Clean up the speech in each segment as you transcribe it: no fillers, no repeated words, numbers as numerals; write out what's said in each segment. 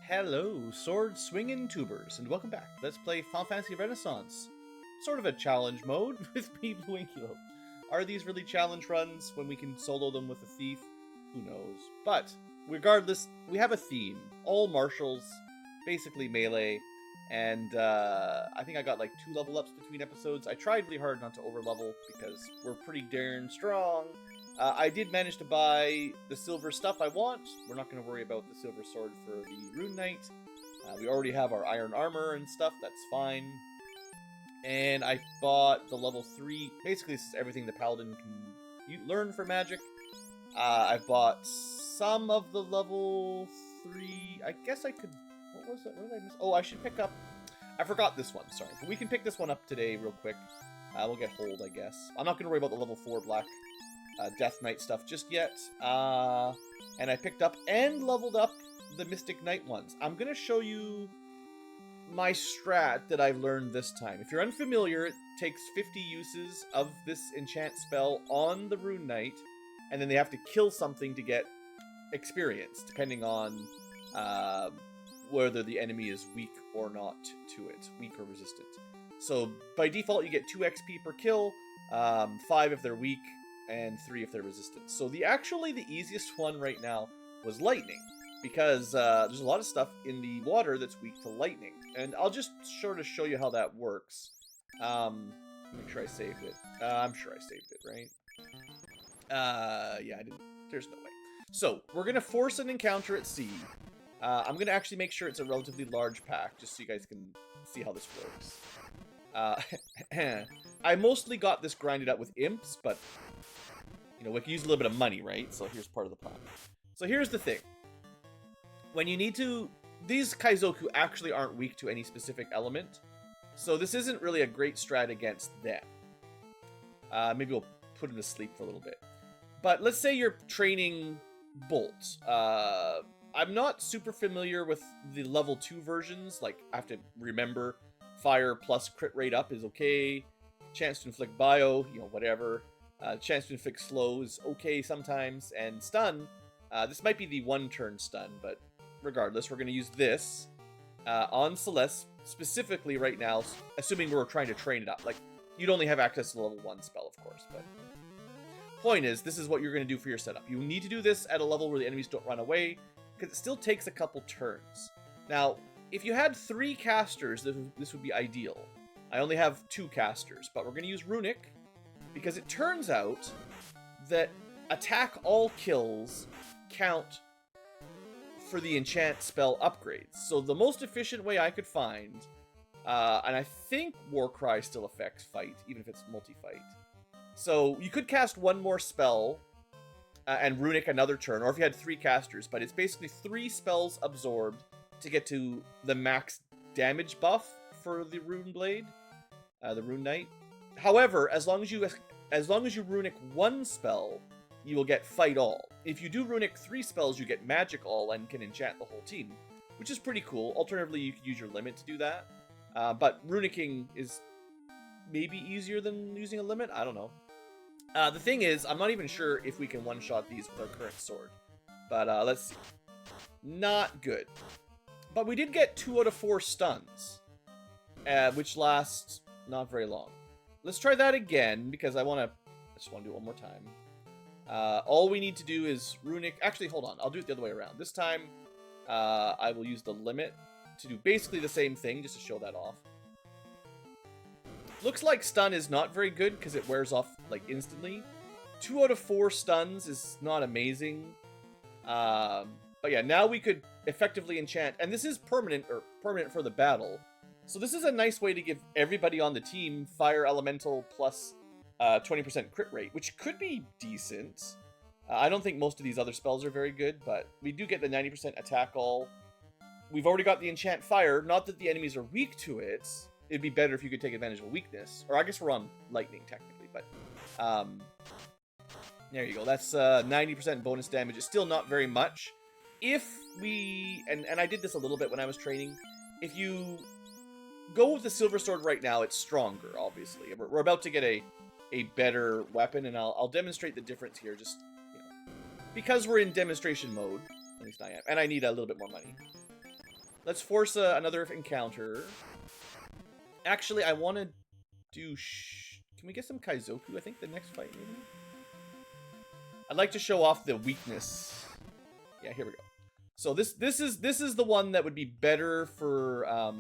Hello, sword swinging tubers, and welcome back. Let's play Final Fantasy Renaissance. Sort of a challenge mode with me, BlueAnkylo. Are these really challenge runs when we can solo them with a thief? Who knows? But, regardless, we have a theme. All martials, basically melee, and I think I got like 2 level ups between episodes. I tried really hard not to overlevel because we're pretty darn strong. I did manage to buy the silver stuff I want. We're not going to worry about the silver sword for the Rune Knight. We already have our iron armor and stuff. That's fine. And I bought the level 3. Basically, this is everything the paladin can learn for magic. I bought some of the level 3. I guess I could... What was it? What did I miss? Oh, I should pick up... I forgot this one, sorry. But we can pick this one up today real quick. We'll get hold, I guess. I'm not going to worry about the level 4 black Death Knight stuff just yet. And I picked up and leveled up the Mystic Knight ones. I'm going to show you my strat that I've learned this time. If you're unfamiliar, it takes 50 uses of this enchant spell on the Rune Knight, and then they have to kill something to get experience, depending on whether the enemy is weak or not to it, weak or resistant. So by default, you get 2 XP per kill, 5 if they're weak, and 3 if they're resistant. So actually the easiest one right now was lightning, because there's a lot of stuff in the water that's weak to lightning. And I'll just sort of show you how that works. Make sure I saved it. I'm sure I saved it, right? Yeah, I didn't. There's no way. So, we're going to force an encounter at sea. I'm going to actually make sure it's a relatively large pack, just so you guys can see how this works. I mostly got this grinded out with imps, but, you know, we can use a little bit of money, right? So here's part of the plan. So here's the thing. When you need to... These Kaizoku actually aren't weak to any specific element, so this isn't really a great strat against them. Maybe we'll put him to sleep for a little bit. But let's say you're training Bolt. I'm not super familiar with the level 2 versions. Like, I have to remember fire plus crit rate up is okay. Chance to inflict bio, you know, whatever. Chance to inflict slow is okay sometimes. And stun, this might be the 1-turn stun, but regardless, we're going to use this on Celeste specifically right now, assuming we're trying to train it up. Like, you'd only have access to the level 1 spell, of course, but point is, this is what you're going to do for your setup. You need to do this at a level where the enemies don't run away, because it still takes a couple turns. Now, if you had 3 casters, this would be ideal. I only have 2 casters, but we're going to use Runic, because it turns out that attack all kills count for the enchant spell upgrades. So the most efficient way I could find, and I think Warcry still affects fight, even if it's multi-fight. So you could cast 1 more spell and Runic another turn, or if you had 3 casters, but it's basically 3 spells absorbed to get to the max damage buff for the Rune Blade, the Rune Knight. However, as long as you Runic 1 spell, you will get Fight All. If you do Runic 3 spells, you get Magic All and can enchant the whole team, which is pretty cool. Alternatively, you could use your limit to do that. But Runicking is maybe easier than using a limit? I don't know. The thing is, I'm not even sure if we can one-shot these with our current sword. But let's see. Not good. But we did get 2 out of 4 stuns, which lasts not very long. Let's try that again, because I just want to do it one more time. All we need to do is Runic... Actually, hold on. I'll do it the other way around. This time, I will use the limit to do basically the same thing, just to show that off. Looks like stun is not very good, because it wears off, like, instantly. 2 out of 4 stuns is not amazing. But yeah, now we could effectively enchant... And this is permanent for the battle. So this is a nice way to give everybody on the team Fire Elemental plus 20% crit rate, which could be decent. I don't think most of these other spells are very good, but we do get the 90% attack all. We've already got the enchant fire. Not that the enemies are weak to it. It'd be better if you could take advantage of a weakness. Or I guess we're on lightning, technically, but... there you go. That's 90% bonus damage. It's still not very much. If we... And I did this a little bit when I was training. If you go with the silver sword right now, it's stronger, obviously. We're about to get a better weapon, and I'll demonstrate the difference here, just, you know, because we're in demonstration mode. At least I am, and I need a little bit more money. Let's force another encounter. Actually, I want to do... Can we get some Kaizoku, I think, the next fight, maybe? I'd like to show off the weakness. Yeah, here we go. So this is the one that would be better for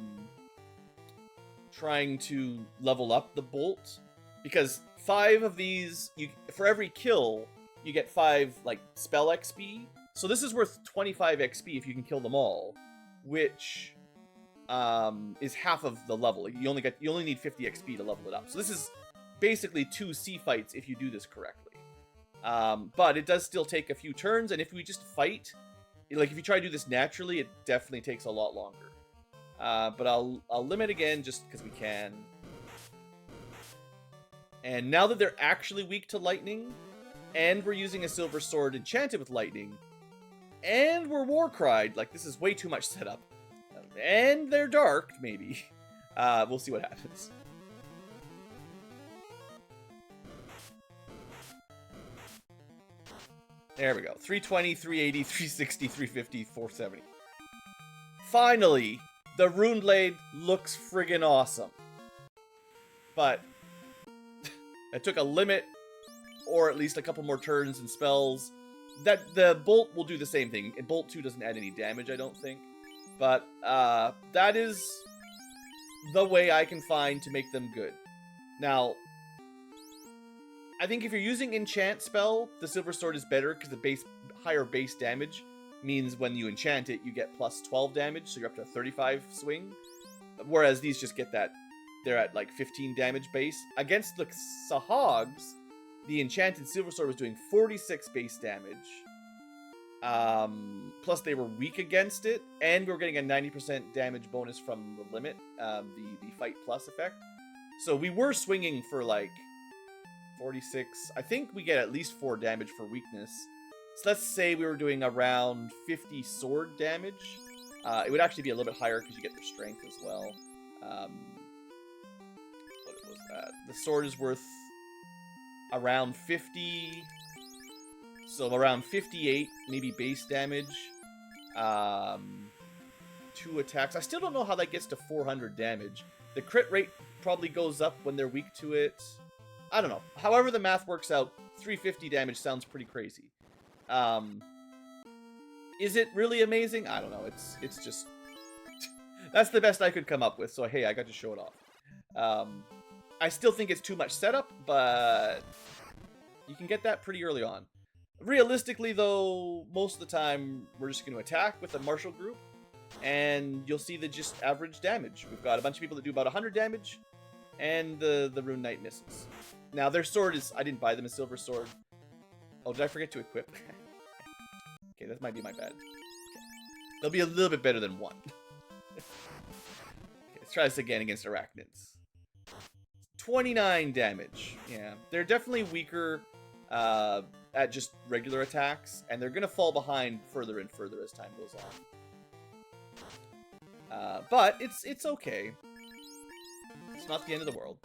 trying to level up the bolt, because 5 of these, for every kill, you get 5 like spell XP. So this is worth 25 XP if you can kill them all, which is half of the level. You only need 50 XP to level it up. So this is basically 2 C fights if you do this correctly. But it does still take a few turns, and if we just fight, like if you try to do this naturally, it definitely takes a lot longer. But I'll limit again just because we can. And now that they're actually weak to lightning, and we're using a silver sword enchanted with lightning, and we're Warcried, like this is way too much setup. And they're dark, maybe. We'll see what happens. There we go. 320, 380, 360, 350, 470. Finally, the Rune Blade looks friggin' awesome. But it took a limit, or at least a couple more turns and spells. That the Bolt will do the same thing. And Bolt 2 doesn't add any damage, I don't think. But that is the way I can find to make them good. Now, I think if you're using enchant spell, the silver sword is better because the higher base damage means when you enchant it, you get plus 12 damage, so you're up to a 35 swing. Whereas these just get that, they're at like 15 damage base. Against the Sahags, the enchanted silver sword was doing 46 base damage. Plus they were weak against it, and we were getting a 90% damage bonus from the limit, the fight plus effect. So we were swinging for like 46. I think we get at least 4 damage for weakness. So let's say we were doing around 50 sword damage. It would actually be a little bit higher because you get their strength as well. What was that? The sword is worth around 50. So around 58, maybe base damage. 2 attacks. I still don't know how that gets to 400 damage. The crit rate probably goes up when they're weak to it. I don't know. However the math works out, 350 damage sounds pretty crazy. Is it really amazing? I don't know. It's just... That's the best I could come up with, so hey, I got to show it off. I still think it's too much setup, but you can get that pretty early on. Realistically, though, most of the time, we're just going to attack with a martial group, and you'll see the just average damage. We've got a bunch of people that do about 100 damage, and the Rune Knight misses. Now, their sword is... I didn't buy them a silver sword. Oh, did I forget to equip? Okay, that might be my bad. They'll be a little bit better than 1. Okay, let's try this again against arachnids. 29 damage. Yeah, they're definitely weaker at just regular attacks, and they're going to fall behind further and further as time goes on. But it's okay. It's not the end of the world.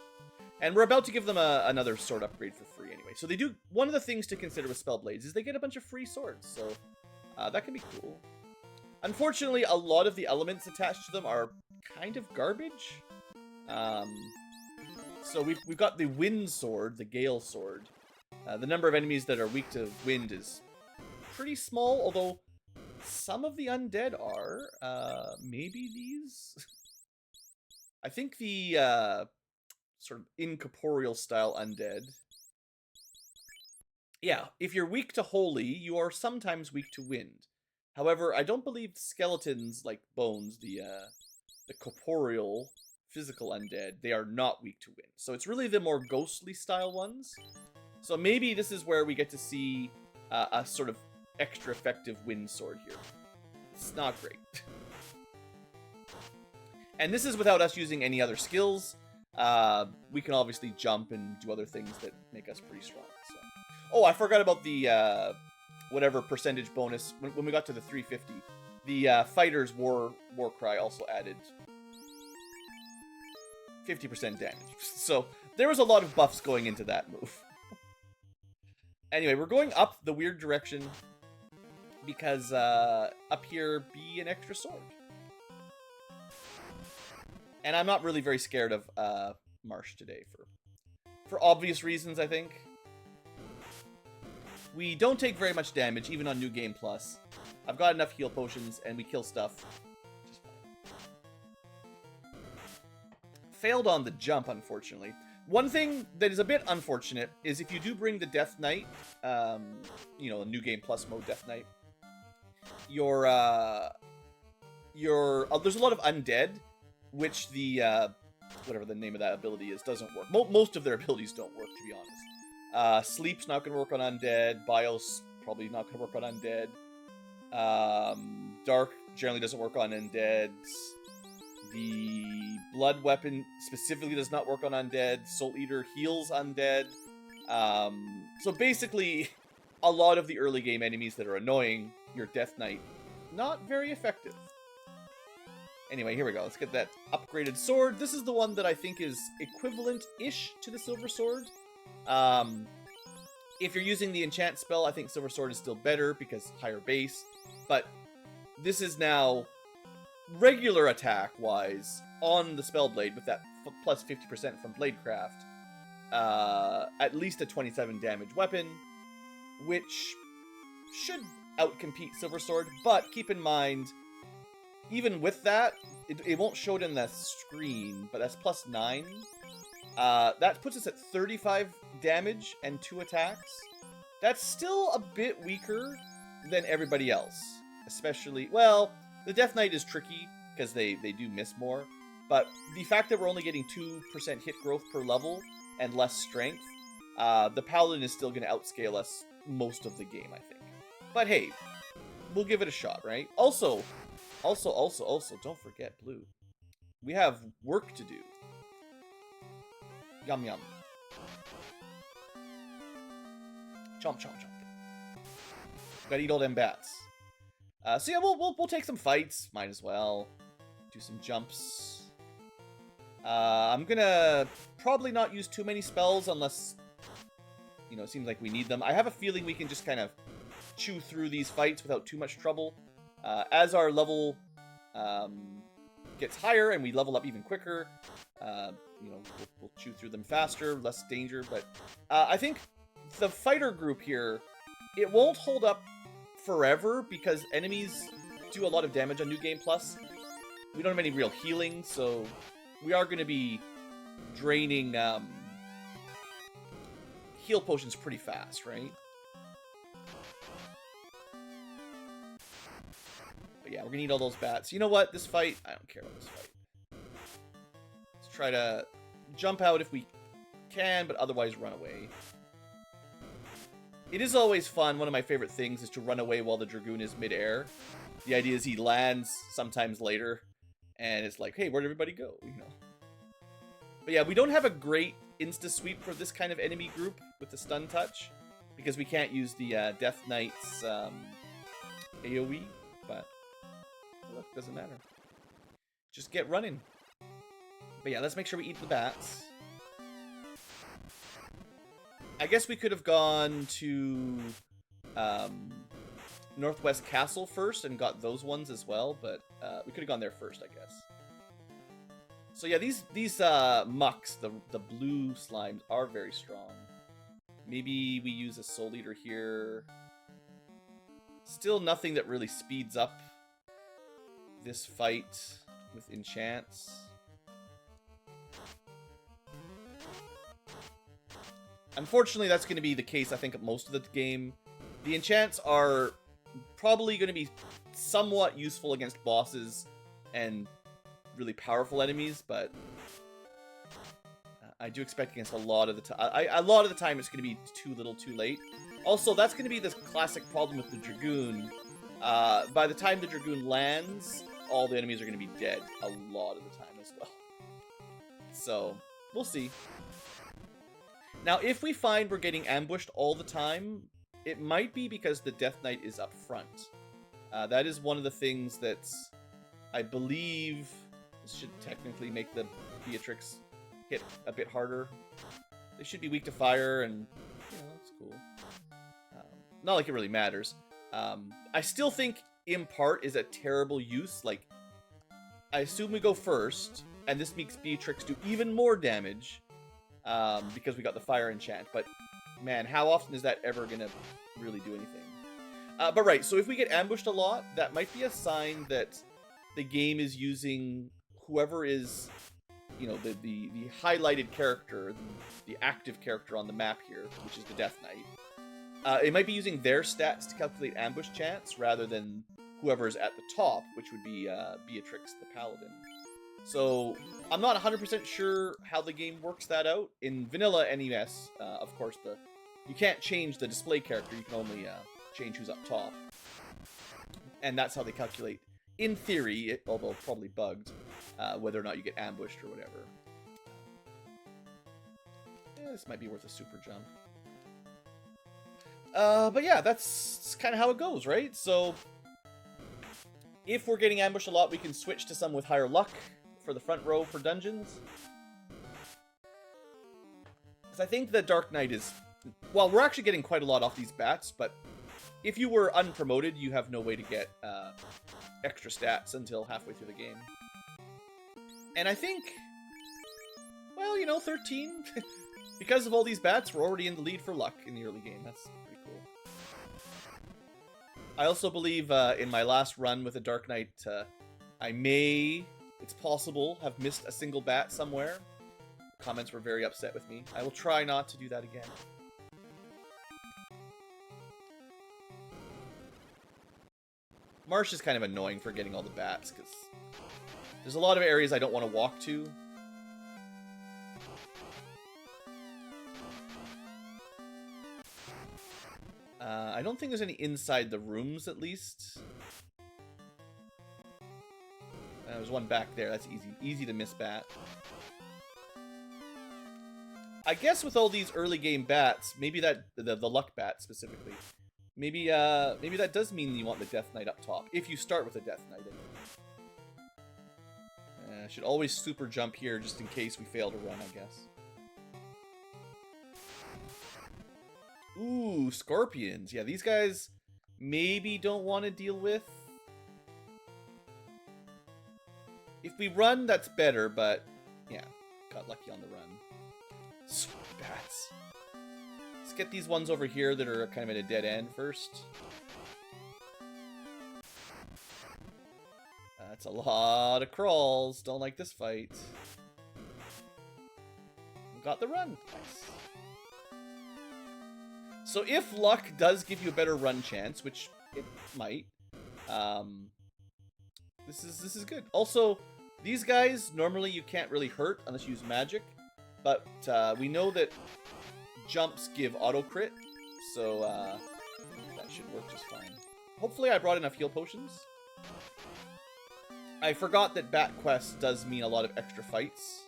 And we're about to give them another sword upgrade for free anyway. So they do... One of the things to consider with Spellblades is they get a bunch of free swords. So that can be cool. Unfortunately, a lot of the elements attached to them are kind of garbage. So we've got the Wind Sword, the Gale Sword. The number of enemies that are weak to wind is pretty small, although some of the undead are. Maybe these? I think the sort of incorporeal style undead. Yeah, if you're weak to holy, you are sometimes weak to wind. However, I don't believe skeletons like bones, the corporeal, physical undead, they are not weak to wind. So it's really the more ghostly style ones. So maybe this is where we get to see a sort of extra effective wind sword here. It's not great. And this is without us using any other skills. We can obviously jump and do other things that make us pretty strong. So. Oh, I forgot about the whatever percentage bonus. When we got to the 350, the Fighter's War Cry also added 50% damage. So there was a lot of buffs going into that move. Anyway, we're going up the weird direction because up here be an extra sword. And I'm not really very scared of Marsh today for obvious reasons, I think. We don't take very much damage, even on New Game Plus. I've got enough heal potions, and we kill stuff. Just fine. Failed on the jump, unfortunately. One thing that is a bit unfortunate is if you do bring the Death Knight, you know, New Game Plus mode Death Knight, there's a lot of undead, which the whatever the name of that ability is doesn't work. Most of their abilities don't work, to be honest. Sleep's not going to work on undead. Bios probably not going to work on undead. Dark generally doesn't work on undead. The blood weapon specifically does not work on undead. Soul Eater heals undead. So basically, a lot of the early game enemies that are annoying, your Death Knight, not very effective. Anyway, here we go. Let's get that upgraded sword. This is the one that I think is equivalent-ish to the Silver Sword. If you're using the enchant spell, I think Silver Sword is still better because higher base. But this is now regular attack-wise on the Spellblade with that plus 50% from Bladecraft. At least a 27 damage weapon, which should outcompete Silver Sword. But keep in mind, even with that, it won't show it in the screen, but that's plus 9. That puts us at 35 damage and 2 attacks. That's still a bit weaker than everybody else. Especially, well, the Death Knight is tricky because they do miss more. But the fact that we're only getting 2% hit growth per level and less strength, the Paladin is still going to outscale us most of the game, I think. But hey, we'll give it a shot, right? Also, don't forget Blue. We have work to do. Yum, yum. Chomp, chomp, chomp. Gotta eat all them bats. So yeah, we'll take some fights. Might as well. Do some jumps. I'm gonna probably not use too many spells unless, you know, it seems like we need them. I have a feeling we can just kind of chew through these fights without too much trouble. As our level gets higher and we level up even quicker, you know, we'll chew through them faster, less danger. But I think the fighter group here, it won't hold up forever because enemies do a lot of damage on New Game Plus. We don't have any real healing, so we are going to be draining heal potions pretty fast, right? But yeah, we're gonna need all those bats. You know what? This fight, I don't care about this fight. Let's try to jump out if we can, but otherwise run away. It is always fun. One of my favorite things is to run away while the Dragoon is mid-air. The idea is he lands sometimes later, and it's like, hey, where'd everybody go? You know. But yeah, we don't have a great insta-sweep for this kind of enemy group with the stun touch, because we can't use the Death Knight's AoE, but look, doesn't matter. Just get running. But yeah, let's make sure we eat the bats. I guess we could have gone to Northwest Castle first and got those ones as well, but we could have gone there first, I guess. So yeah, these mucks, the blue slimes, are very strong. Maybe we use a Soul Eater here. Still nothing that really speeds up this fight with enchants. Unfortunately, that's going to be the case, I think, at most of the game. The enchants are probably going to be somewhat useful against bosses and really powerful enemies, but I do expect against a lot of the time. A lot of the time, it's going to be too little, too late. Also, that's going to be the classic problem with the Dragoon. By the time the Dragoon lands, all the enemies are going to be dead a lot of the time as well. So, we'll see. Now, if we find we're getting ambushed all the time, it might be because the Death Knight is up front. That is one of the things that's, I believe, should technically make the Beatrix hit a bit harder. They should be weak to fire, and you know, that's cool. Not like it really matters. I still think Impart is a terrible use. Like, I assume we go first, And this makes Beatrix do even more damage because we got the fire enchant. But man, how often is that ever going to really do anything? But right, so if we get ambushed a lot, that might be a sign that the game is using whoever is, you know, the highlighted character, the active character on the map here, which is the Death Knight. It might be using their stats to calculate ambush chance rather than whoever's at the top, which would be Beatrix the Paladin. So I'm not 100% sure how the game works that out. In vanilla NES, of course, you can't change the display character. You can only change who's up top. And that's how they calculate, in theory, although probably bugged, whether or not you get ambushed or whatever. This might be worth a super jump. But yeah, that's kind of how it goes, right? So if we're getting ambushed a lot, we can switch to some with higher luck for the front row for dungeons. Because I think the Dark Knight is... Well, we're actually getting quite a lot off these bats, but if you were unpromoted, you have no way to get extra stats until halfway through the game. And I think... Well, you know, 13... Because of all these bats, we're already in the lead for luck in the early game. That's pretty cool. I also believe in my last run with the Dark Knight, I may, it's possible, have missed a single bat somewhere. The comments were very upset with me. I will try not to do that again. Marsh is kind of annoying for getting all the bats, because there's a lot of areas I don't want to walk to. I don't think there's any inside the rooms, at least. There's one back there. That's easy to miss bat. I guess with all these early game bats, maybe that the luck bat specifically, maybe that does mean you want the Death Knight up top if you start with a Death Knight. Should always super jump here just in case we fail to run, I guess. Ooh, scorpions. Yeah, these guys maybe don't want to deal with. If we run, that's better, but yeah, got lucky on the run. So many bats. Let's get these ones over here that are kind of at a dead end first. That's a lot of crawls. Don't like this fight. Got the run. Nice. So if luck does give you a better run chance, which it might, this is good. Also, these guys, normally you can't really hurt unless you use magic, but we know that jumps give auto crit, so that should work just fine. Hopefully I brought enough heal potions. I forgot that Bat Quest does mean a lot of extra fights.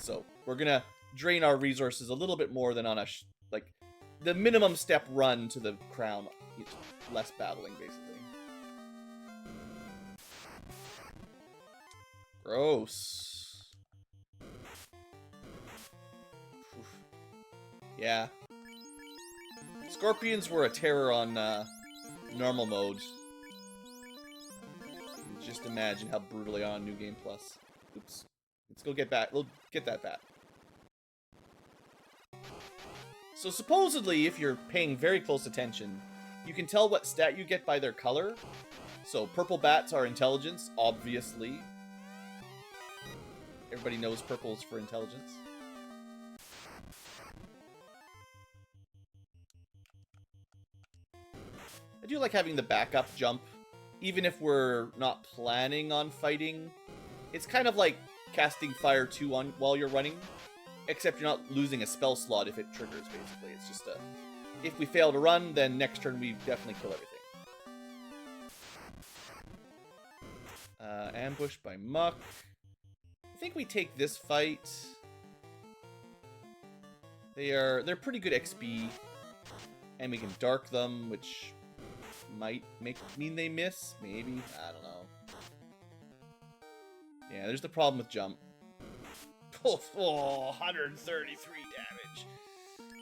So we're gonna drain our resources a little bit more than on a like the minimum step run to the crown. It's less battling, basically. Gross. Oof. Yeah. Scorpions were a terror on normal mode. Just imagine how brutal they are on New Game Plus. Oops. Let's go get back. We'll get that bat. So supposedly, if you're paying very close attention, you can tell what stat you get by their color. So purple bats are intelligence, obviously. Everybody knows purple's for intelligence. I do like having the backup jump, even if we're not planning on fighting. It's kind of like casting Fire 2 on while you're running, except you're not losing a spell slot if it triggers, basically. It's just a... If we fail to run, then next turn we definitely kill everything. Ambush by Muck. I think we take this fight. They're pretty good XP, and we can dark them, which might mean they miss, maybe. I don't know. Yeah, there's the problem with jump. Oh, 133 damage.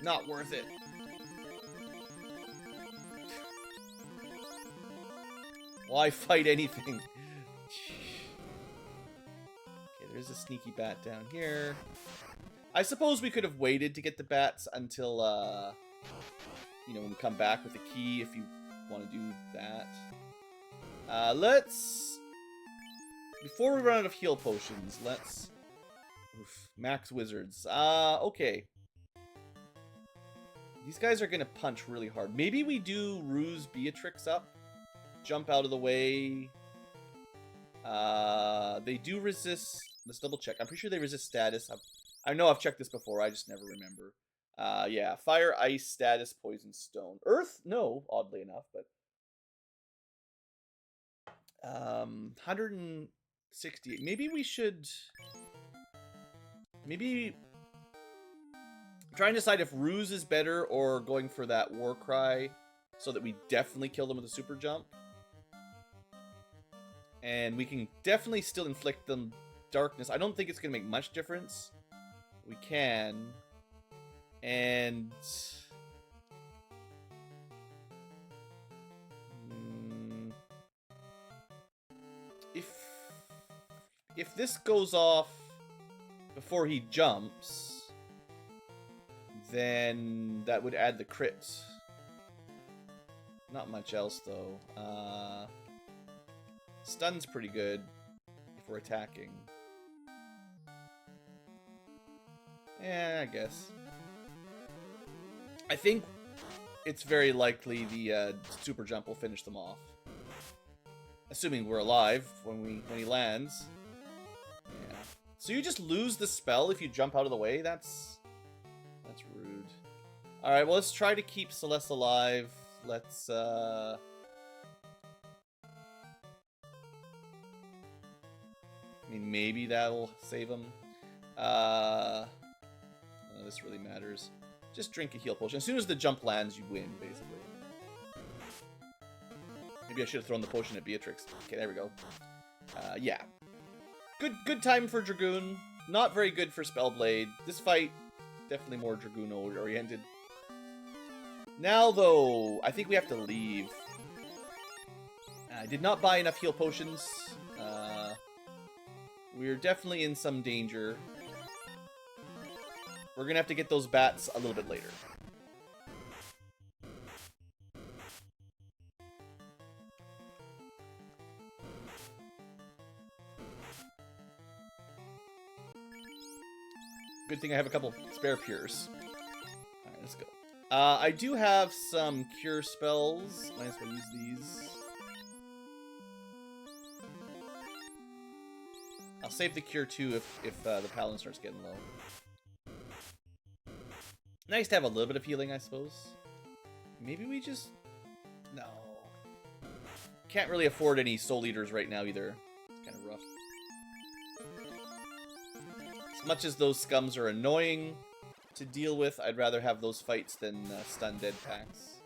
Not worth it. Why fight anything? is a sneaky bat down here. I suppose we could have waited to get the bats until, you know, when we come back with the key, if you want to do that. Let's... Before we run out of heal potions, let's... Oof, max wizards. Okay. These guys are going to punch really hard. Maybe we do Ruse Beatrix up. Jump out of the way. They do resist... Let's double check. I'm pretty sure they resist status. I know I've checked this before. I just never remember. Yeah. Fire, ice, status, poison, stone. Earth? No, oddly enough, but... 168. Maybe we should... Maybe... I'm trying to decide if Ruse is better or going for that War Cry so that we definitely kill them with a super jump. And we can definitely still inflict them darkness. I don't think it's going to make much difference. We can. And... If this goes off before he jumps, then that would add the crit. Not much else, though. Stun's pretty good if we're attacking. Yeah, I guess. I think it's very likely the super jump will finish them off. Assuming we're alive when he lands. Yeah. So you just lose the spell if you jump out of the way? That's rude. Alright, well, let's try to keep Celeste alive. Let's, I mean, maybe that'll save him. None of this really matters. Just drink a heal potion. As soon as the jump lands, you win, basically. Maybe I should have thrown the potion at Beatrix. Okay, there we go. Yeah. Good time for Dragoon. Not very good for Spellblade. This fight, definitely more Dragoon-oriented. Now, though, I think we have to leave. I did not buy enough heal potions. We're definitely in some danger. We're gonna have to get those bats a little bit later. Good thing I have a couple spare cures. Alright, let's go. I do have some cure spells. Might as well use these. I'll save the cure too if the paladin starts getting low. Nice to have a little bit of healing, I suppose. Maybe we just... No. Can't really afford any soul eaters right now either. It's kind of rough. As much as those scums are annoying to deal with, I'd rather have those fights than stun dead packs.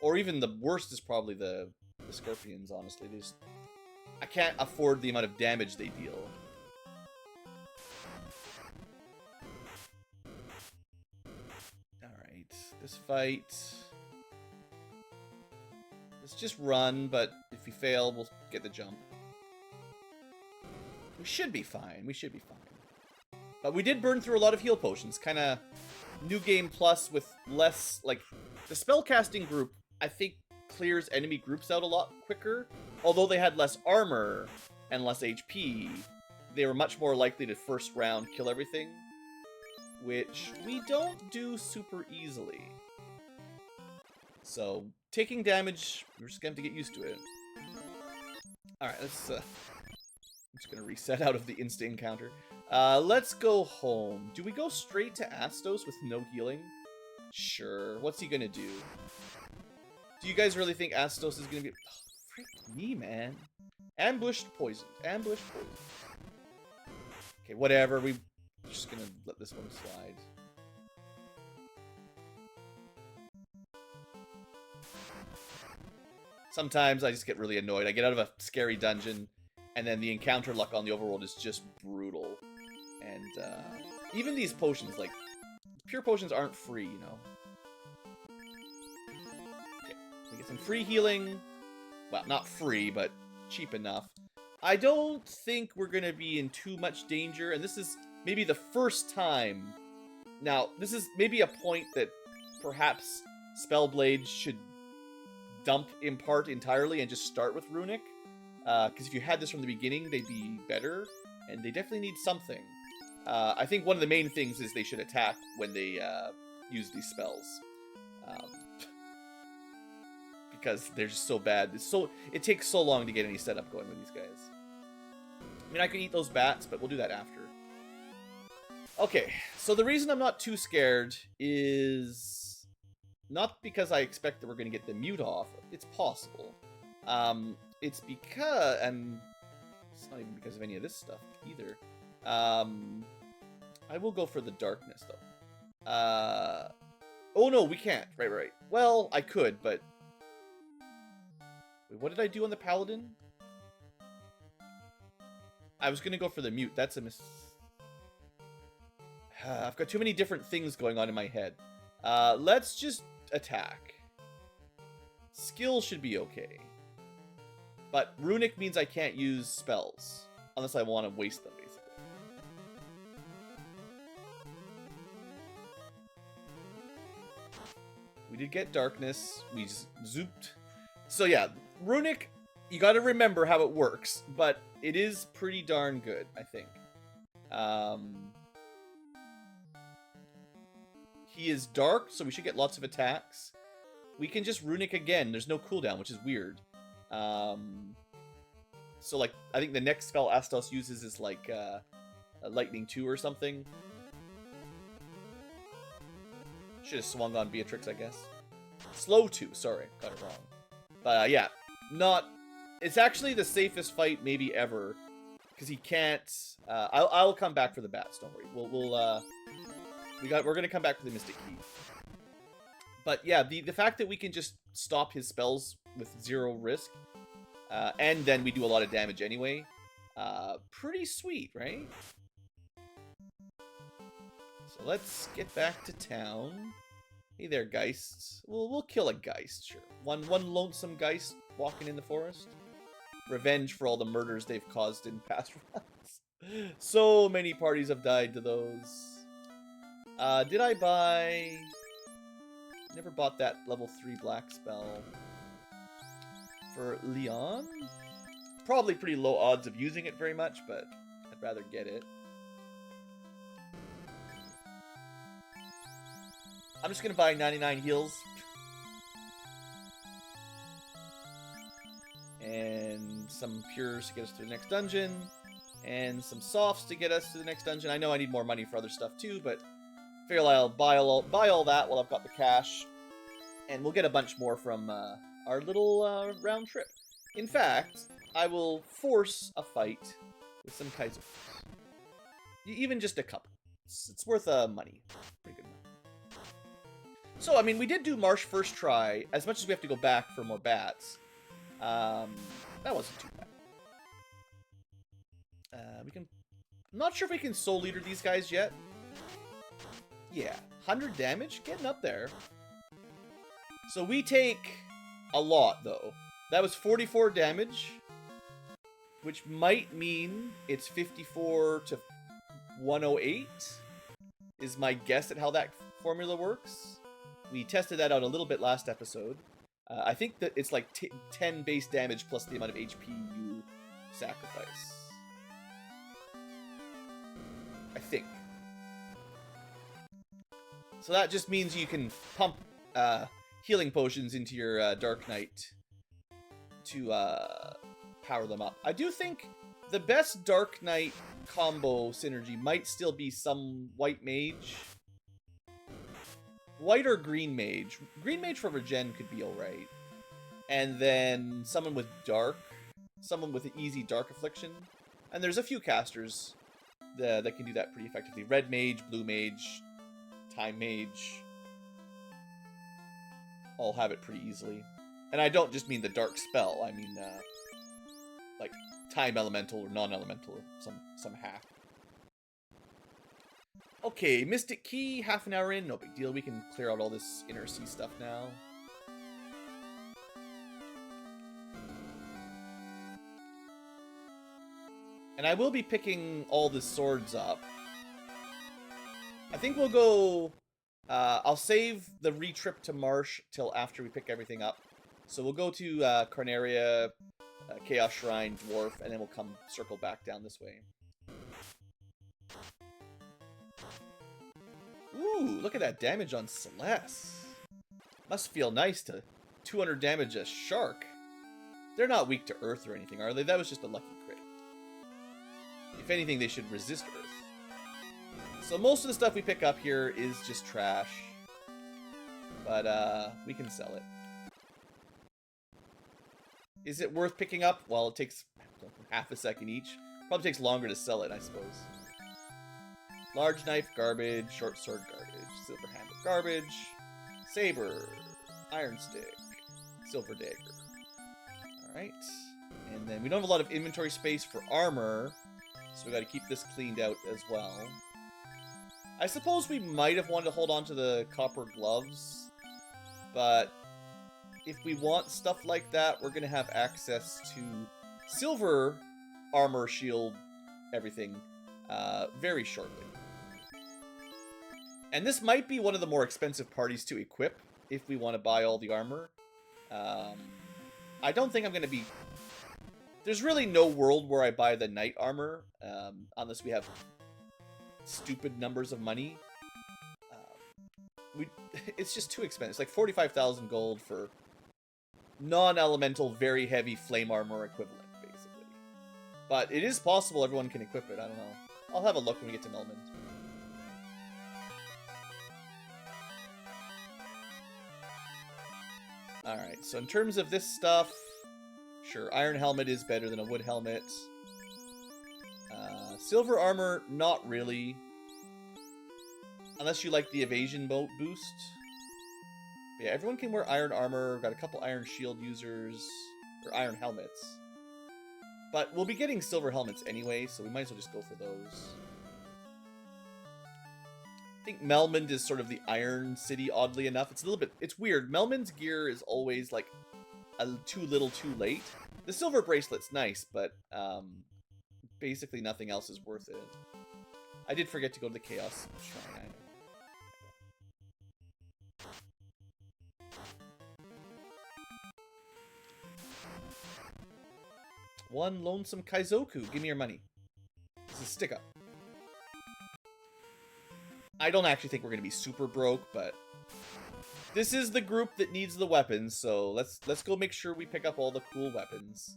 Or even the worst is probably the scorpions, honestly. They just... I can't afford the amount of damage they deal. Alright, this fight... Let's just run, but if we fail, we'll get the jump. We should be fine. We should be fine. But we did burn through a lot of heal potions. Kind of new game plus with less... Like, the spellcasting group, I think, clears enemy groups out a lot quicker. Although they had less armor and less HP, they were much more likely to first round kill everything. Which we don't do super easily. So, taking damage, we're just going to have to get used to it. Alright, let's... I'm just going to reset out of the instant encounter. Let's go home. Do we go straight to Astos with no healing? Sure. What's he gonna do? Do you guys really think Astos is gonna be... Oh, frick me, man. Ambushed, poisoned. Ambushed, poisoned. Okay, whatever. We're just gonna let this one slide. Sometimes I just get really annoyed. I get out of a scary dungeon, and then the encounter luck on the overworld is just brutal. And, even these potions, like, pure potions aren't free, you know? Okay, we get some free healing. Well, not free, but cheap enough. I don't think we're going to be in too much danger, and this is maybe the first time. Now, this is maybe a point that perhaps Spellblade should dump Impart entirely and just start with Runic. Because if you had this from the beginning, they'd be better, and they definitely need something. I think one of the main things is they should attack when they use these spells. Because they're just so bad. It takes so long to get any setup going with these guys. I mean, I could eat those bats, but we'll do that after. Okay, so the reason I'm not too scared is not because I expect that we're going to get the mute off. It's possible. It's because, and it's not even because of any of this stuff either. I will go for the darkness, though. Oh, no, we can't. Right. Well, I could, but... Wait, what did I do on the Paladin? I was going to go for the mute. That's a I've got too many different things going on in my head. Let's just attack. Skill should be okay. But Runic means I can't use spells. Unless I want to waste them, basically. We did get Darkness. We just zooped. So yeah, Runic, you gotta remember how it works. But it is pretty darn good, I think. He is dark, so we should get lots of attacks. We can just Runic again. There's no cooldown, which is weird. So, like, I think the next spell Astos uses is, like, a Lightning 2 or something. Should have swung on Beatrix, I guess. Slow 2, sorry. Got it wrong. But, yeah. It's actually the safest fight maybe ever. Because he can't... I'll come back for the bats, don't worry. We're gonna come back for the Mystic Key. But yeah, the fact that we can just stop his spells with 0 risk, and then we do a lot of damage anyway, pretty sweet, right? So let's get back to town. Hey there, Geists. We'll kill a Geist, sure. One lonesome Geist walking in the forest. Revenge for all the murders they've caused in past runs. So many parties have died to those. Did I buy... Never bought that level 3 black spell. For Leon? Probably pretty low odds of using it very much, but I'd rather get it. I'm just gonna buy 99 heals. And some pures to get us to the next dungeon. And some softs to get us to the next dungeon. I know I need more money for other stuff too, but I feel I'll buy all that while I've got the cash. And we'll get a bunch more from our little round trip. In fact, I will force a fight with some Kaisers. Even just a couple. It's worth money. Pretty good money. So, I mean, we did do Marsh first try, as much as we have to go back for more bats. That wasn't too bad. I'm not sure if we can Soul Leader these guys yet. Yeah, 100 damage, getting up there. So we take a lot, though. That was 44 damage, which might mean it's 54 to 108, is my guess at how that formula works. We tested that out a little bit last episode. I think that it's like 10 base damage plus the amount of HP you sacrifice. I think. So that just means you can pump healing potions into your Dark Knight to power them up. I do think the best Dark Knight combo synergy might still be some White Mage. White or Green Mage. Green Mage for regen could be alright. And then someone with Dark. Someone with an easy Dark Affliction. And there's a few casters that can do that pretty effectively. Red Mage, Blue Mage, Time Mage. All have it pretty easily. And I don't just mean the Dark spell. I mean, like, Time Elemental or Non-Elemental or some hack. Okay, Mystic Key, half an hour in, no big deal. We can clear out all this Inner Sea stuff now. And I will be picking all the swords up. I think we'll go... I'll save the re-trip to Marsh till after we pick everything up. So we'll go to Carnaria, Chaos Shrine, Dwarf, and then we'll come circle back down this way. Ooh, look at that damage on Celeste. Must feel nice to 200 damage a shark. They're not weak to Earth or anything, are they? That was just a lucky crit. If anything, they should resist Earth. So most of the stuff we pick up here is just trash. But we can sell it. Is it worth picking up? Well, it takes half a second each. Probably takes longer to sell it, I suppose. Large knife, garbage. Short sword, garbage. Silver hammer, garbage. Saber. Iron stick. Silver dagger. Alright. And then we don't have a lot of inventory space for armor. So we gotta keep this cleaned out as well. I suppose we might have wanted to hold on to the copper gloves. But if we want stuff like that, we're gonna have access to silver armor, shield, everything very shortly. And this might be one of the more expensive parties to equip if we want to buy all the armor. I don't think I'm going to be... There's really no world where I buy the knight armor, unless we have stupid numbers of money. It's just too expensive. It's like 45,000 gold for non-elemental, very heavy flame armor equivalent, basically. But it is possible everyone can equip it. I don't know. I'll have a look when we get to Melmond. Alright, so in terms of this stuff, sure, iron helmet is better than a wood helmet. Silver armor, not really. Unless you like the evasion boost. But yeah, everyone can wear iron armor. Got a couple iron shield users, or iron helmets. But we'll be getting silver helmets anyway, so we might as well just go for those. I think Melmond is sort of the Iron City, oddly enough. It's a little bit... It's weird. Melmond's gear is always, like, too little too late. The silver bracelet's nice, but basically nothing else is worth it. I did forget to go to the Chaos Shrine. One lonesome Kaizoku. Give me your money. This is stick up. I don't actually think we're going to be super broke, but this is the group that needs the weapons, so let's go make sure we pick up all the cool weapons.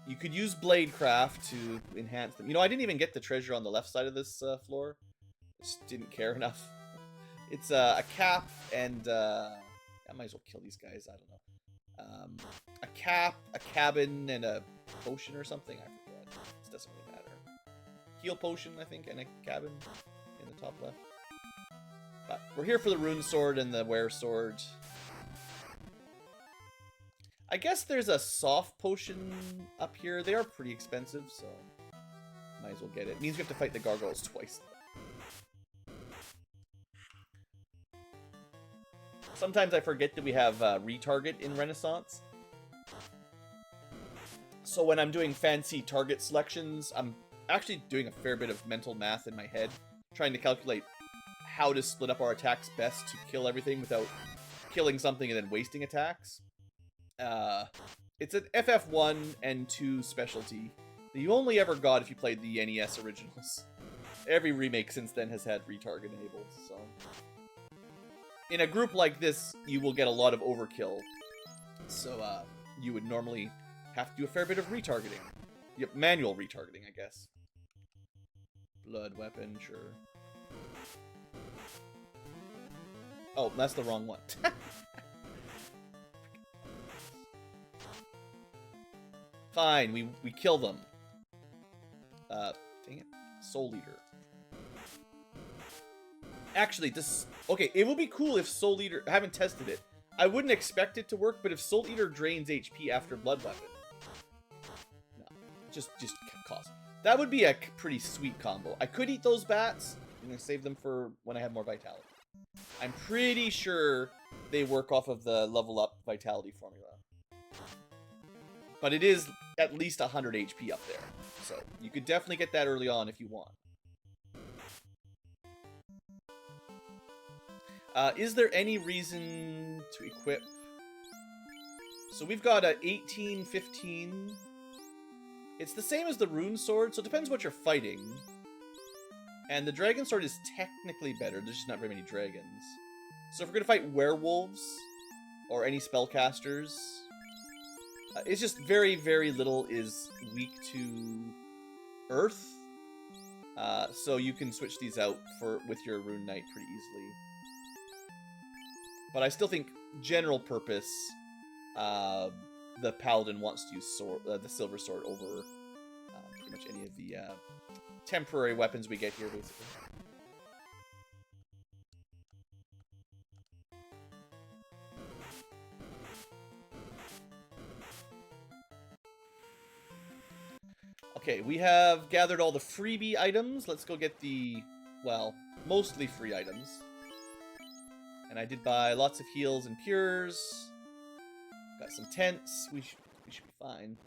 You could use Bladecraft to enhance them. You know, I didn't even get the treasure on the left side of this floor. Just didn't care enough. It's a cap and... I might as well kill these guys, I don't know. A cap, a cabin, and a potion or something. I forget. This doesn't really matter. Heal potion, I think, and a cabin in the top left. But we're here for the rune sword and the wear sword. I guess there's a soft potion up here. They are pretty expensive, so might as well get it. It means we have to fight the gargoyles twice. Sometimes I forget that we have retarget in Renaissance. So when I'm doing fancy target selections, I'm actually doing a fair bit of mental math in my head, trying to calculate how to split up our attacks best to kill everything without killing something and then wasting attacks. It's an FF1 and 2 specialty that you only ever got if you played the NES originals. Every remake since then has had retarget enabled, so... In a group like this, you will get a lot of overkill. So, you would normally have to do a fair bit of retargeting. Yep, manual retargeting, I guess. Blood weapon, sure. Oh, that's the wrong one. Fine, we kill them. Dang it. Soul Eater. Actually, this... Okay, it would be cool if Soul Eater... I haven't tested it. I wouldn't expect it to work, but if Soul Eater drains HP after Blood Weapon... No. Just cost. That would be a pretty sweet combo. I could eat those bats. I'm going to save them for when I have more Vitality. I'm pretty sure they work off of the level up Vitality formula. But it is at least 100 HP up there. So you could definitely get that early on if you want. Is there any reason to equip? So we've got a 18, 15. It's the same as the rune sword, so it depends what you're fighting. And the dragon sword is technically better. There's just not very many dragons. So if we're going to fight werewolves or any spellcasters, it's just very, very little is weak to earth. So you can switch these out with your rune knight pretty easily. But I still think general purpose, the paladin wants to use the silver sword over pretty much any of the temporary weapons we get here, basically. Okay, we have gathered all the freebie items. Let's go get the, well, mostly free items. And I did buy lots of heals and pures. Got some tents. We should be fine.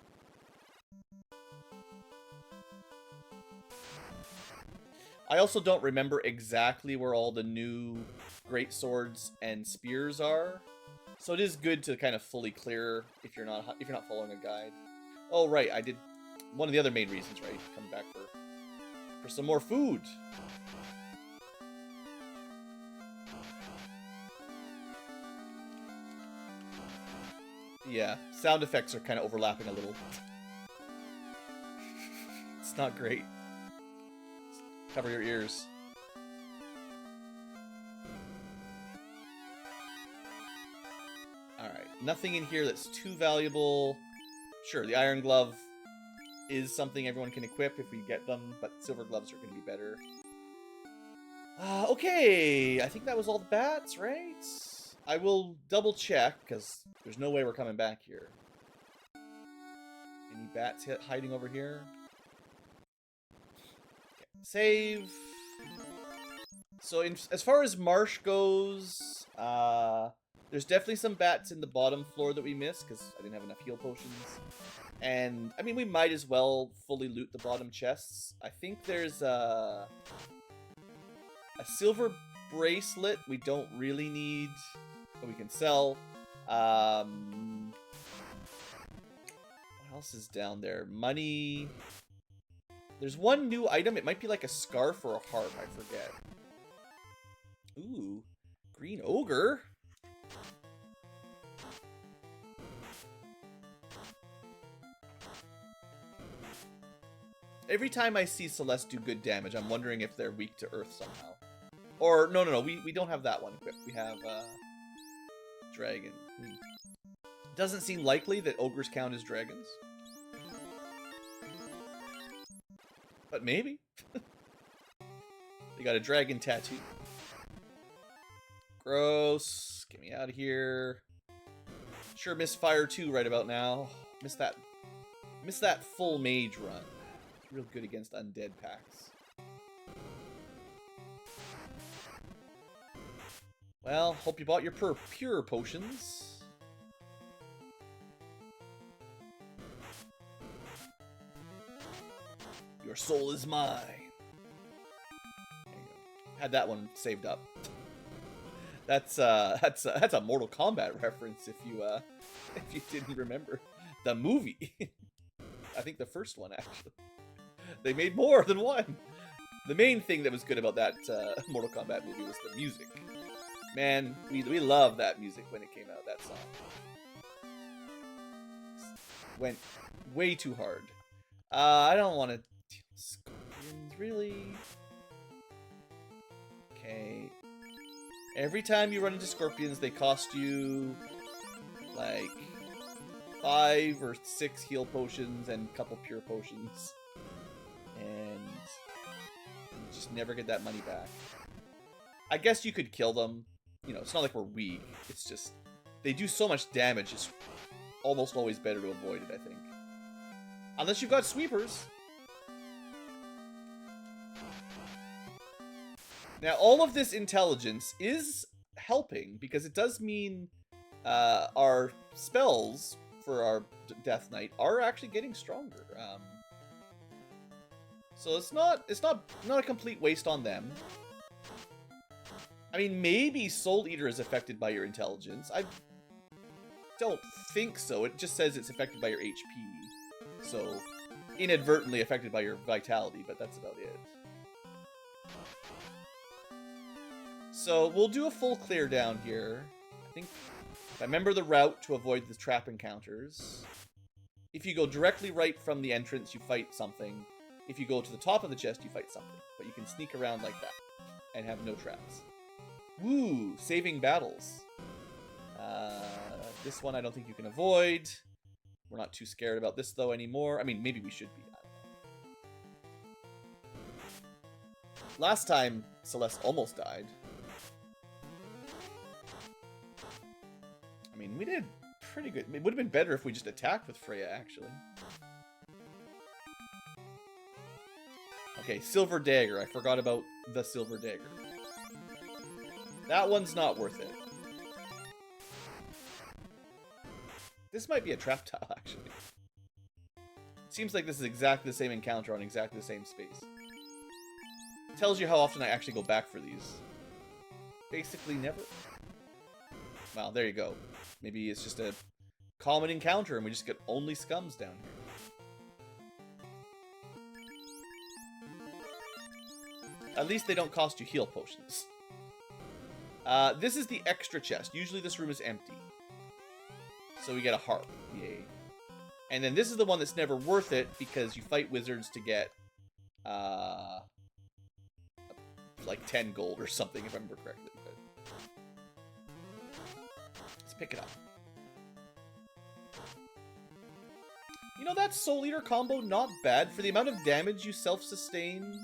I also don't remember exactly where all the new great swords and spears are, so it is good to kind of fully clear if you're not following a guide. Oh right, I did one of the other main reasons, right? Come back for some more food. Yeah, sound effects are kind of overlapping a little. It's not great. Cover your ears. Alright, nothing in here that's too valuable. Sure, the iron glove is something everyone can equip if we get them, but silver gloves are going to be better. Okay, I think that was all the bats, right? I will double check, because there's no way we're coming back here. Any bats hiding over here? Okay, save. So as far as Marsh goes, there's definitely some bats in the bottom floor that we missed, because I didn't have enough heal potions. And, I mean, we might as well fully loot the bottom chests. I think there's a silver bracelet we don't really need, but we can sell. What else is down there? Money. There's one new item. It might be like a scarf or a harp. I forget. Ooh. Green ogre. Every time I see Celeste do good damage, I'm wondering if they're weak to earth somehow. Or, no, we don't have that one equipped. We have, dragon. Doesn't seem likely that ogres count as dragons. But maybe. They got a dragon tattoo. Gross. Get me out of here. Sure miss fire 2 right about now. Miss that full mage run. Real good against undead packs. Well, hope you bought your pure potions. Your soul is mine. There you go. Had that one saved up. That's a Mortal Kombat reference if you didn't remember the movie. I think the first one actually. They made more than one. The main thing that was good about that Mortal Kombat movie was the music. Man, we loved that music when it came out, that song. Went way too hard. I don't want to deal with scorpions, really. Okay. Every time you run into scorpions, they cost you, like, 5 or 6 heal potions and a couple pure potions. And you just never get that money back. I guess you could kill them. You know, it's not like we're weak. It's just, they do so much damage, it's almost always better to avoid it, I think. Unless you've got sweepers. Now, all of this intelligence is helping, because it does mean our spells for our Death Knight are actually getting stronger. So it's not a complete waste on them. I mean, maybe Soul Eater is affected by your intelligence. I don't think so. It just says it's affected by your HP. So, inadvertently affected by your vitality, but that's about it. So, we'll do a full clear down here. I think, if I remember the route to avoid the trap encounters. If you go directly right from the entrance, you fight something. If you go to the top of the chest, you fight something. But you can sneak around like that and have no traps. Woo! Saving battles. This one I don't think you can avoid. We're not too scared about this, though, anymore. I mean, maybe we should be. I don't know. Last time, Celeste almost died. I mean, we did pretty good. It would have been better if we just attacked with Freya, actually. Okay, Silver Dagger. I forgot about the Silver Dagger. That one's not worth it. This might be a trap tile, actually. Seems like this is exactly the same encounter on exactly the same space. Tells you how often I actually go back for these. Basically never. Well, there you go. Maybe it's just a common encounter and we just get only scums down here. At least they don't cost you heal potions. This is the extra chest. Usually this room is empty. So we get a harp. Yay. And then this is the one that's never worth it because you fight wizards to get like 10 gold or something, if I remember correctly. But let's pick it up. You know, that Soul Eater combo, not bad. For the amount of damage you self-sustain.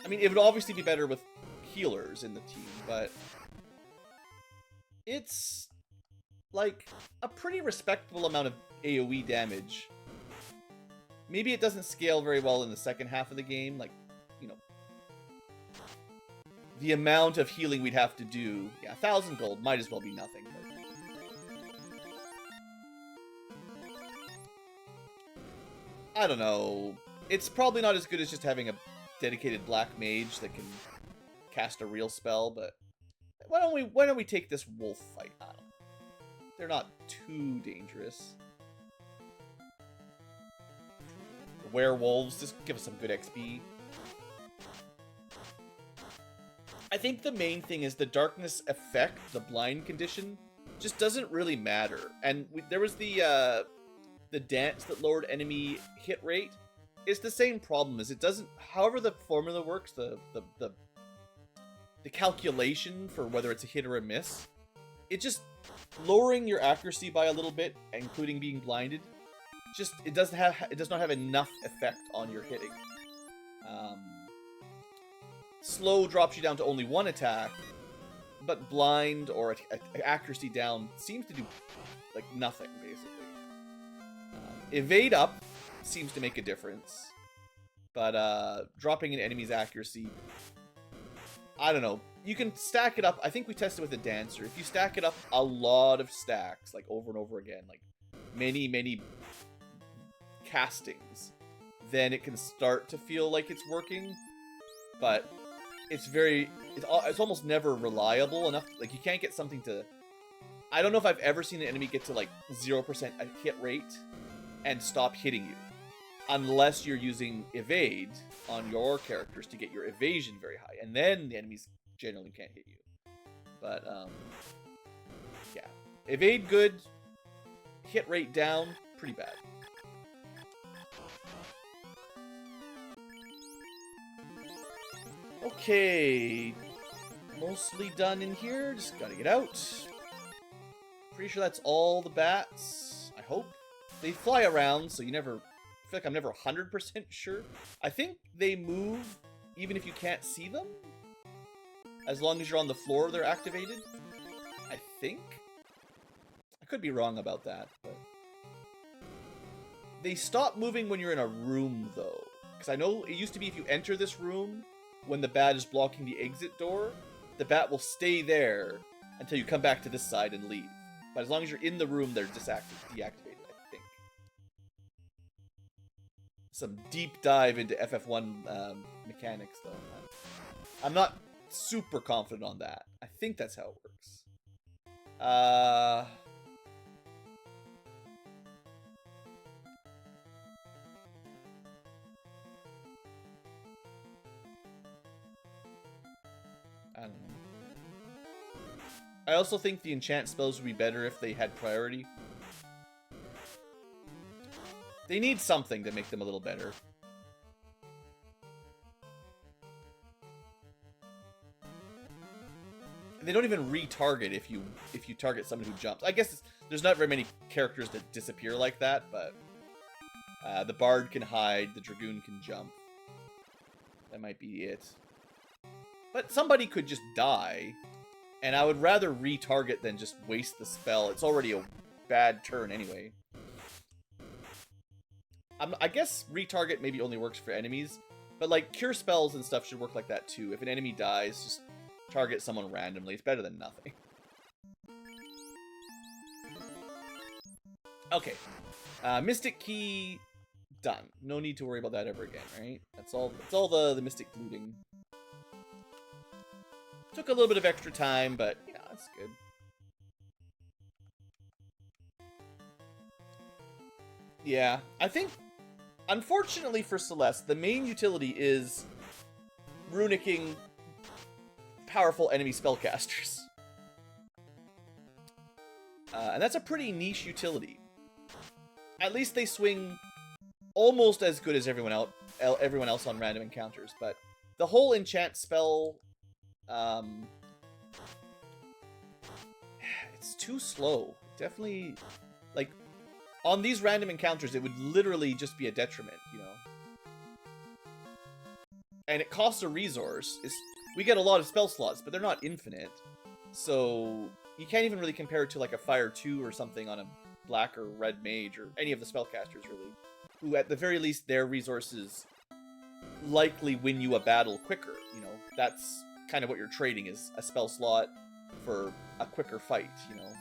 I mean, it would obviously be better with healers in the team, but it's like a pretty respectable amount of AoE damage. Maybe it doesn't scale very well in the second half of the game, like, you know, the amount of healing we'd have to do. Yeah, 1,000 gold might as well be nothing. But I don't know. It's probably not as good as just having a dedicated black mage that can cast a real spell, but why don't we take this wolf fight? I don't know. They're not too dangerous. The werewolves, just give us some good XP. I think the main thing is the darkness effect, the blind condition, just doesn't really matter. And there was the dance that lowered enemy hit rate. It's the same problem as it doesn't. However, the formula works, the calculation for whether it's a hit or a miss, it just lowering your accuracy by a little bit, including being blinded. Just it does not have enough effect on your hitting. Slow drops you down to only one attack, but blind or accuracy down seems to do like nothing basically. Evade up seems to make a difference, but dropping an enemy's accuracy, I don't know. You can stack it up. I think we tested with a dancer. If you stack it up a lot of stacks, like over and over again, like many castings, then it can start to feel like it's working. But it's almost never reliable enough. Like you can't get something to. I don't know if I've ever seen an enemy get to like 0% hit rate and stop hitting you, unless you're using evade on your characters to get your evasion very high, and then the enemies generally can't hit you. But yeah, evade good, hit rate down, pretty bad. Okay, mostly done in here. Just gotta get out. Pretty sure that's all the bats. I hope. They fly around, so you never. I feel like I'm never 100% sure. I think they move even if you can't see them. As long as you're on the floor, they're activated. I think. I could be wrong about that, but they stop moving when you're in a room, though. Because I know it used to be if you enter this room, when the bat is blocking the exit door, the bat will stay there until you come back to this side and leave. But as long as you're in the room, they're deactivated, I think. Some deep dive into FF1 mechanics, though. I'm not super confident on that. I think that's how it works. I don't know. I also think the enchant spells would be better if they had priority. They need something to make them a little better. They don't even retarget if you target someone who jumps. I guess there's not very many characters that disappear like that, but the Bard can hide, the Dragoon can jump. That might be it. But somebody could just die, and I would rather retarget than just waste the spell. It's already a bad turn anyway. I guess retarget maybe only works for enemies, but like cure spells and stuff should work like that too. If an enemy dies, just target someone randomly. It's better than nothing. Okay. Mystic Key done. No need to worry about that ever again, right? That's all the Mystic looting. Took a little bit of extra time, but yeah, that's good. Yeah, I think, unfortunately for Celeste, the main utility is runicking powerful enemy spellcasters. And that's a pretty niche utility. At least they swing almost as good as everyone else on random encounters, but the whole enchant spell, it's too slow. Definitely, like, on these random encounters, it would literally just be a detriment, you know? And it costs a resource. We get a lot of spell slots, but they're not infinite. So you can't even really compare it to like a Fire 2 or something on a Black or Red Mage or any of the spellcasters, really. Who, at the very least, their resources likely win you a battle quicker. You know, that's kind of what you're trading, is a spell slot for a quicker fight, you know?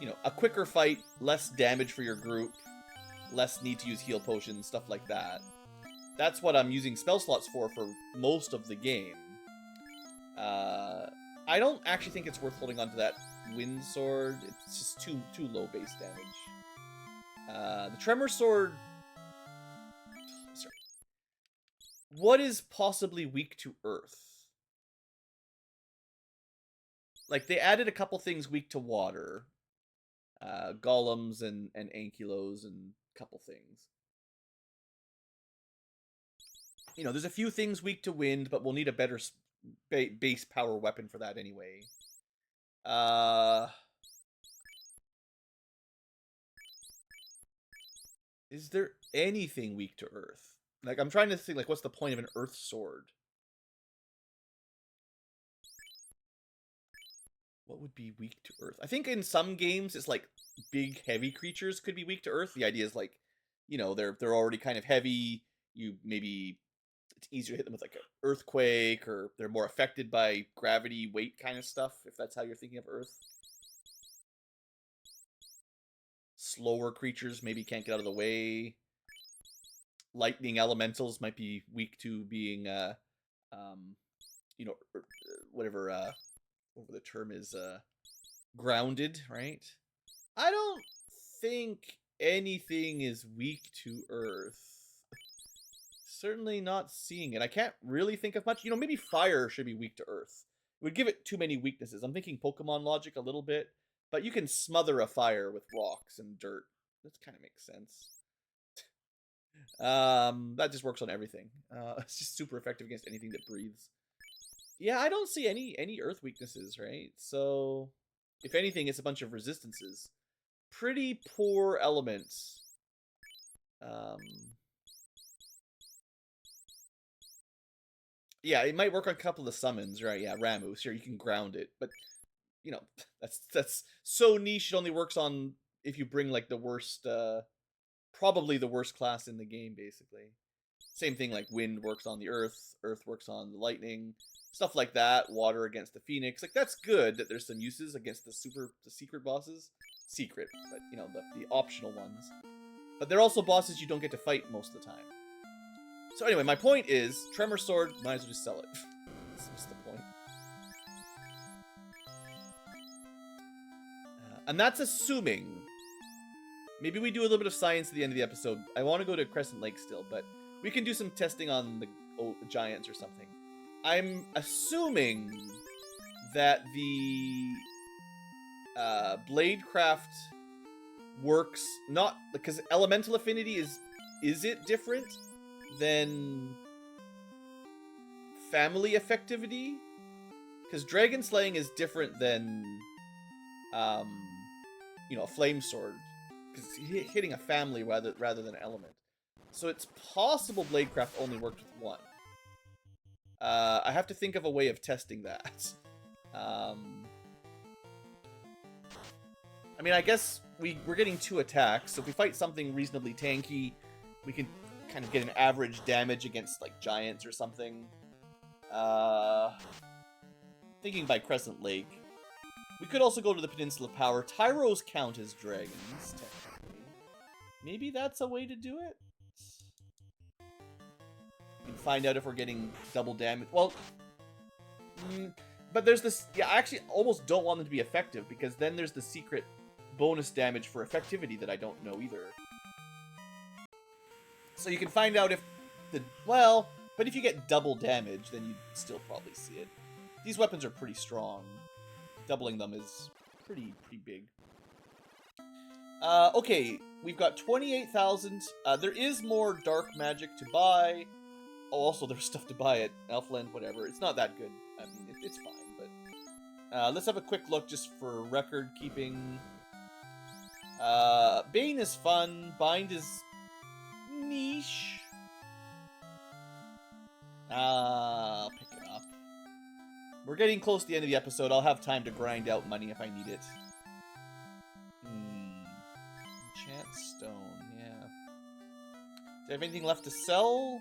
You know, a quicker fight, less damage for your group, less need to use heal potions, stuff like that. That's what I'm using spell slots for most of the game. I don't actually think it's worth holding on to that Wind Sword. It's just too low base damage. The Tremor Sword... Sorry. What is possibly weak to Earth? Like, they added a couple things weak to water. Golems and ankylos and a couple things. You know, there's a few things weak to wind, but we'll need a better base power weapon for that anyway. Is there anything weak to Earth? Like, I'm trying to think, like, what's the point of an Earth Sword? What would be weak to Earth? I think in some games, it's like big, heavy creatures could be weak to Earth. The idea is like, you know, they're already kind of heavy. It's easier to hit them with like an earthquake, or they're more affected by gravity, weight kind of stuff, if that's how you're thinking of Earth. Slower creatures maybe can't get out of the way. Lightning elementals might be weak to being, you know, whatever the term is, grounded, right? I don't think anything is weak to Earth. Certainly not seeing it. I can't really think of much. You know, maybe fire should be weak to Earth. It would give it too many weaknesses. I'm thinking Pokemon logic a little bit, but you can smother a fire with rocks and dirt. That kind of makes sense. That just works on everything. It's just super effective against anything that breathes. Yeah, I don't see any Earth weaknesses, right? So, if anything, it's a bunch of resistances. Pretty poor elements. Yeah, it might work on a couple of the summons, right? Yeah, Ramu, sure, you can ground it, but you know, that's so niche. It only works on if you bring like the worst, probably the worst class in the game, basically. Same thing, like wind works on the earth, earth works on the lightning, stuff like that. Water against the phoenix. Like, that's good that there's some uses against the secret bosses. Secret, but you know, the optional ones. But they're also bosses you don't get to fight most of the time. So anyway, my point is, Tremor Sword, might as well just sell it. That's the point. And that's assuming. Maybe we do a little bit of science at the end of the episode. I want to go to Crescent Lake still, but we can do some testing on the giants or something. I'm assuming that the Bladecraft works not because elemental affinity is it different than family effectivity? Because dragon slaying is different than you know, a flame sword, because hitting a family rather than an element. So it's possible Bladecraft only worked with one. I have to think of a way of testing that. I mean, I guess we're getting 2 attacks, so if we fight something reasonably tanky, we can kind of get an average damage against, like, giants or something. Thinking by Crescent Lake. We could also go to the Peninsula of Power. Tyros count as dragons, technically. Maybe that's a way to do it? We can find out if we're getting double damage. Well, but there's this... Yeah, I actually almost don't want them to be effective, because then there's the secret bonus damage for effectivity that I don't know either. So you can find out if the... Well, but if you get double damage, then you'd still probably see it. These weapons are pretty strong. Doubling them is pretty big. Okay, we've got 28,000. There is more dark magic to buy. Oh, also there's stuff to buy at Elfland, whatever. It's not that good. I mean, it's fine, but... let's have a quick look just for record keeping. Bane is fun. Bind is niche. I'll pick it up. We're getting close to the end of the episode. I'll have time to grind out money if I need it. Enchant stone, yeah. Do I have anything left to sell?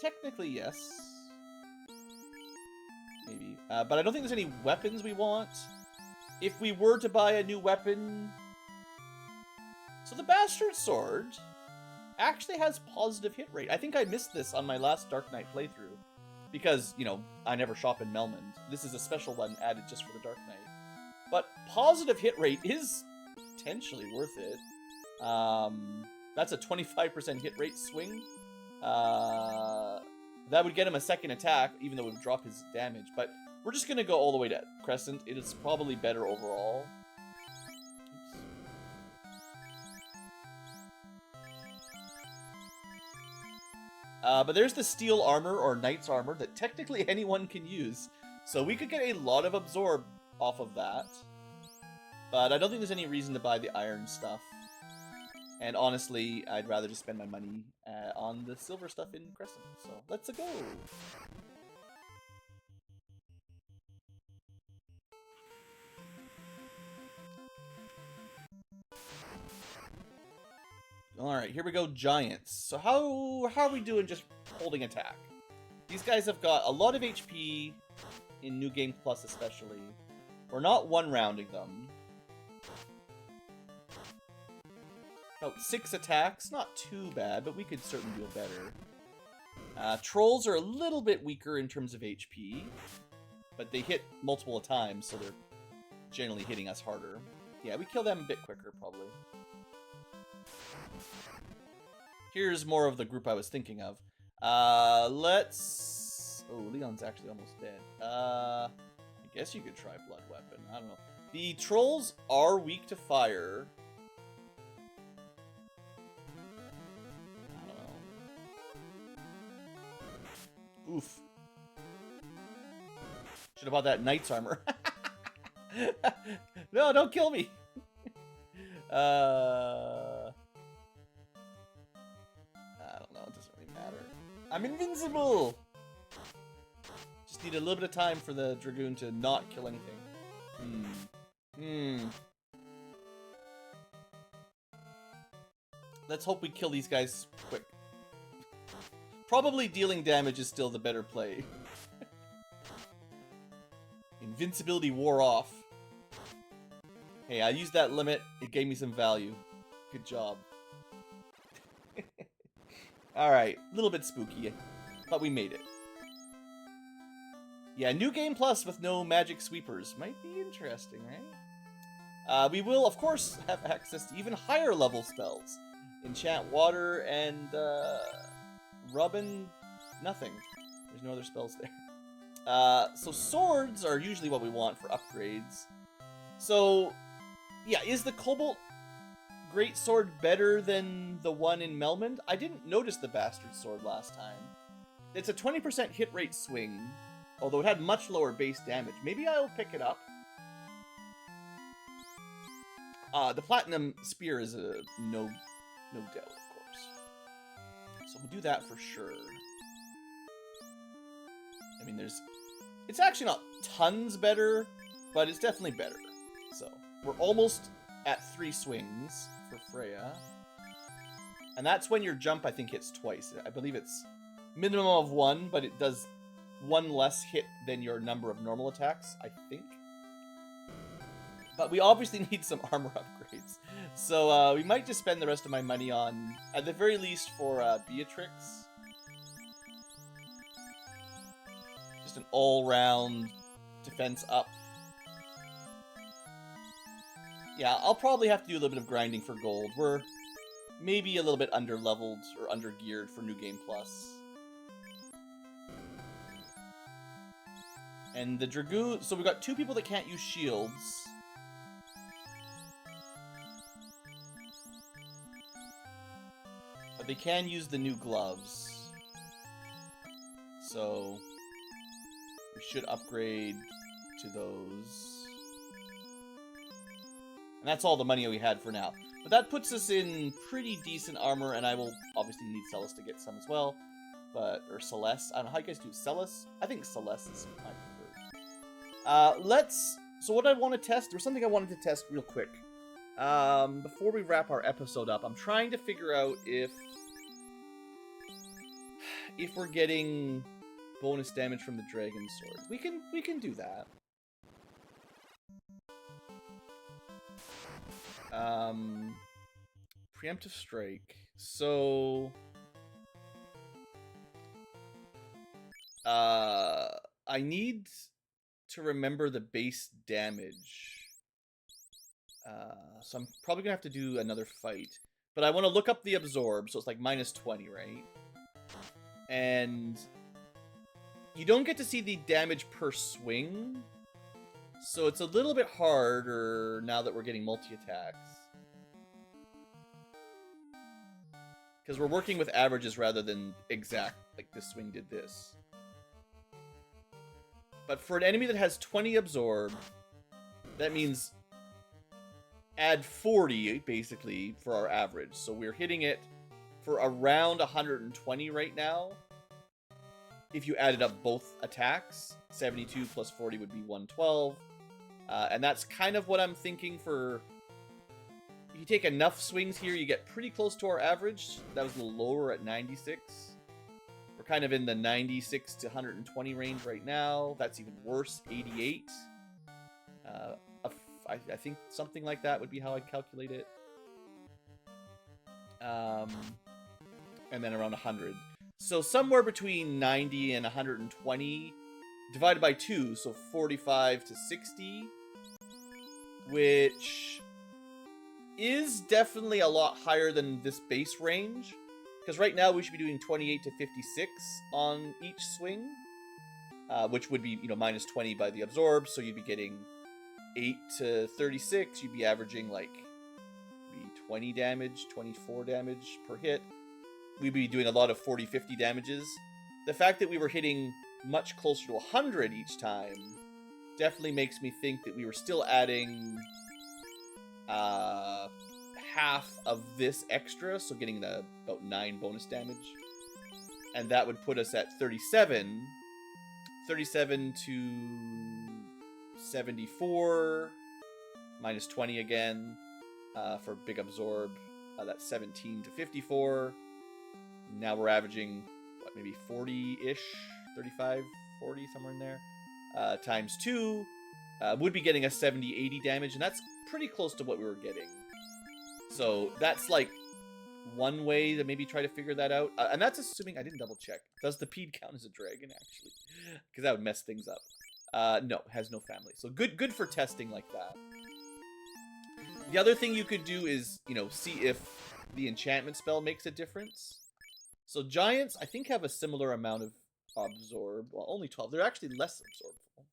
Technically, yes. Maybe. But I don't think there's any weapons we want. If we were to buy a new weapon... So the Bastard Sword actually has positive hit rate. I think I missed this on my last Dark Knight playthrough. Because, you know, I never shop in Melmond. This is a special one added just for the Dark Knight. But positive hit rate is potentially worth it. That's a 25% hit rate swing. That would get him a second attack, even though it would drop his damage. But we're just going to go all the way to Crescent. It is probably better overall. But there's the steel armor, or knight's armor, that technically anyone can use. So we could get a lot of absorb off of that. But I don't think there's any reason to buy the iron stuff. And honestly, I'd rather just spend my money on the silver stuff in Crescent. So let's go! Alright, here we go, giants. So how are we doing just holding attack? These guys have got a lot of HP, in New Game Plus especially. We're not one-rounding them. About 6 attacks, not too bad, but we could certainly do better. Trolls are a little bit weaker in terms of HP, but they hit multiple times, so they're generally hitting us harder. Yeah, we kill them a bit quicker, probably. Here's more of the group I was thinking of. Let's... Oh, Leon's actually almost dead. I guess you could try Blood Weapon. I don't know. The trolls are weak to fire. I don't know. Oof. Should have bought that knight's armor. No, don't kill me. I'm invincible! Just need a little bit of time for the Dragoon to not kill anything. Let's hope we kill these guys quick. Probably dealing damage is still the better play. Invincibility wore off. Hey, I used that limit. It gave me some value. Good job. Alright, a little bit spooky, but we made it. Yeah, New Game Plus with no magic sweepers. Might be interesting, right? We will, of course, have access to even higher level spells. Enchant Water and Rubbin, nothing. There's no other spells there. So swords are usually what we want for upgrades. So, yeah, is the Cobalt Great Sword better than the one in Melmond? I didn't notice the Bastard Sword last time. It's a 20% hit rate swing, although it had much lower base damage. Maybe I'll pick it up. The Platinum Spear is a no doubt, of course. So we'll do that for sure. I mean, it's actually not tons better, but it's definitely better. So we're almost at 3 swings for Freya. And that's when your jump, I think, hits twice. I believe it's minimum of 1, but it does 1 less hit than your number of normal attacks, I think. But we obviously need some armor upgrades. So we might just spend the rest of my money on, at the very least, for Beatrix. Just an all-round defense up. Yeah, I'll probably have to do a little bit of grinding for gold. We're maybe a little bit under-leveled or under-geared for New Game Plus. And the Dragoon... So we've got 2 people that can't use shields. But they can use the new gloves. So we should upgrade to those. And that's all the money we had for now. But that puts us in pretty decent armor, and I will obviously need Celes to get some as well. But, or Celeste. I don't know how you guys do Celes. I think Celeste is my preferred. So what I want to test, there was something I wanted to test real quick. Before we wrap our episode up, I'm trying to figure out if we're getting bonus damage from the Dragon Sword. We can do that. Preemptive Strike. So I need to remember the base damage. So I'm probably gonna have to do another fight. But I want to look up the absorb, so it's like minus 20, right? And you don't get to see the damage per swing. So it's a little bit harder now that we're getting multi-attacks. Because we're working with averages rather than exact, like this swing did this. But for an enemy that has 20 absorb, that means add 40, basically, for our average. So we're hitting it for around 120 right now. If you added up both attacks, 72 plus 40 would be 112. And that's kind of what I'm thinking for... If you take enough swings here, you get pretty close to our average. That was a little lower at 96. We're kind of in the 96 to 120 range right now. That's even worse, 88. I think something like that would be how I'd calculate it. And then around 100. So somewhere between 90 and 120 divided by 2, so 45 to 60, which is definitely a lot higher than this base range, because right now we should be doing 28 to 56 on each swing, which would be, minus 20 by the absorb, so you'd be getting 8 to 36, you'd be averaging like maybe 20 damage, 24 damage per hit. We'd be doing a lot of 40, 50 damages. The fact that we were hitting much closer to 100 each time definitely makes me think that we were still adding half of this extra, so getting about 9 bonus damage. And that would put us at 37. 37 to 74, minus 20 again for big absorb. That's 17 to 54. Now we're averaging, what, maybe 40-ish, 35, 40, somewhere in there, times 2, would be getting a 70, 80 damage, and that's pretty close to what we were getting. So that's like one way to maybe try to figure that out. And that's assuming, I didn't double check. Does the Pede count as a dragon, actually? Because that would mess things up. No, has no family. So good for testing like that. The other thing you could do is, you know, see if the enchantment spell makes a difference. So giants, I think, have a similar amount of absorb. Well, only 12. They're actually less absorbable.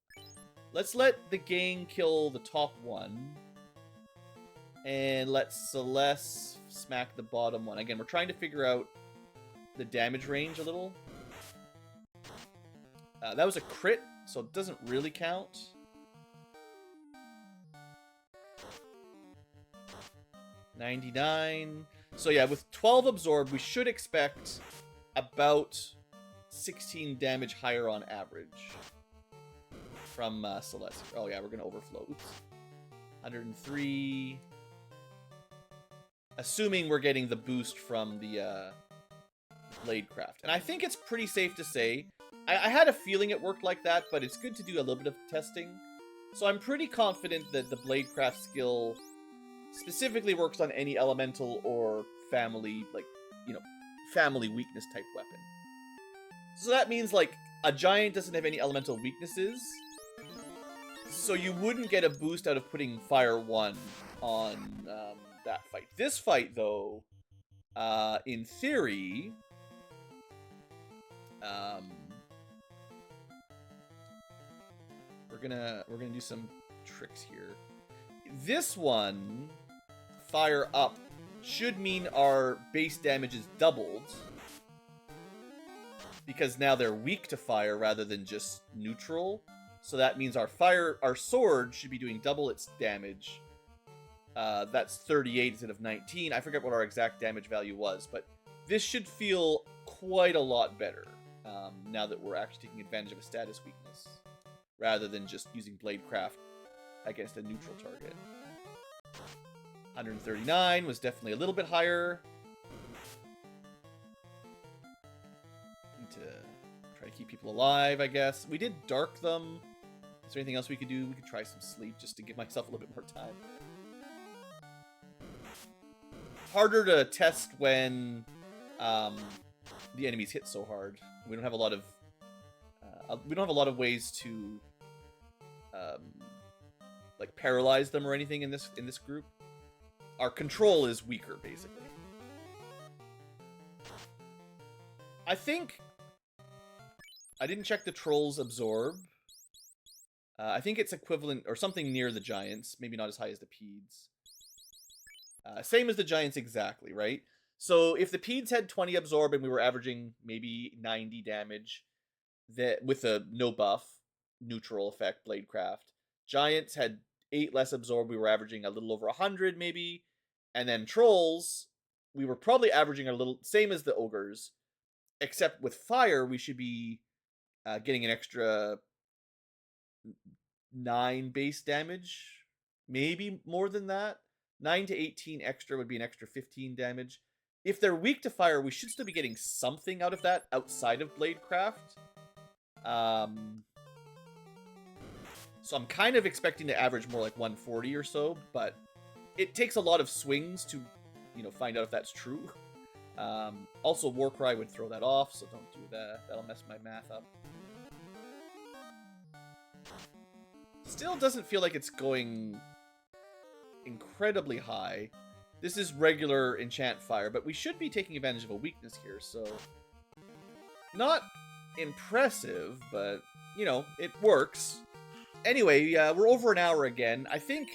Let's let the gang kill the top one. And let Celeste smack the bottom one. Again, we're trying to figure out the damage range a little. That was a crit, so it doesn't really count. $99. So yeah, with 12 absorb, we should expect about 16 damage higher on average from Celeste. Oh yeah, we're gonna overflow. Oops. 103. Assuming we're getting the boost from the Bladecraft. And I think it's pretty safe to say, I had a feeling it worked like that, but it's good to do a little bit of testing. So I'm pretty confident that the Bladecraft skill specifically works on any elemental or family, like, you know, family weakness type weapon. So that means, like, a giant doesn't have any elemental weaknesses, so you wouldn't get a boost out of putting Fire 1 on that fight. This fight, though, in theory, we're gonna do some tricks here. This one, Fire Up, should mean our base damage is doubled, because now they're weak to fire rather than just neutral. So that means our sword should be doing double its damage. That's 38 instead of 19. I forget what our exact damage value was, but this should feel quite a lot better now that we're actually taking advantage of a status weakness, rather than just using Bladecraft against a neutral target. 139 was definitely a little bit higher. Need to try to keep people alive, I guess. We did dark them. Is there anything else we could do? We could try some sleep just to give myself a little bit more time. Harder to test when the enemies hit so hard. We don't have a lot of ways to like paralyze them or anything in this group. Our control is weaker, basically. I think I didn't check the trolls absorb. I think it's equivalent or something near the giants, maybe not as high as the peds. Same as the giants exactly, right? So if the peds had 20 absorb and we were averaging maybe 90 damage, that with a no buff, neutral effect, Bladecraft. Giants had 8 less absorb, we were averaging a little over 100 maybe. And then trolls, we were probably averaging a little, same as the ogres, except with fire, we should be getting an extra 9 base damage, maybe more than that. 9 to 18 extra would be an extra 15 damage. If they're weak to fire, we should still be getting something out of that outside of Bladecraft. So I'm kind of expecting to average more like 140 or so, but it takes a lot of swings to, you know, find out if that's true. Also, Warcry would throw that off, so don't do that. That'll mess my math up. Still doesn't feel like it's going incredibly high. This is regular enchant fire, but we should be taking advantage of a weakness here, so not impressive, but, you know, it works. Anyway, we're over an hour again. I think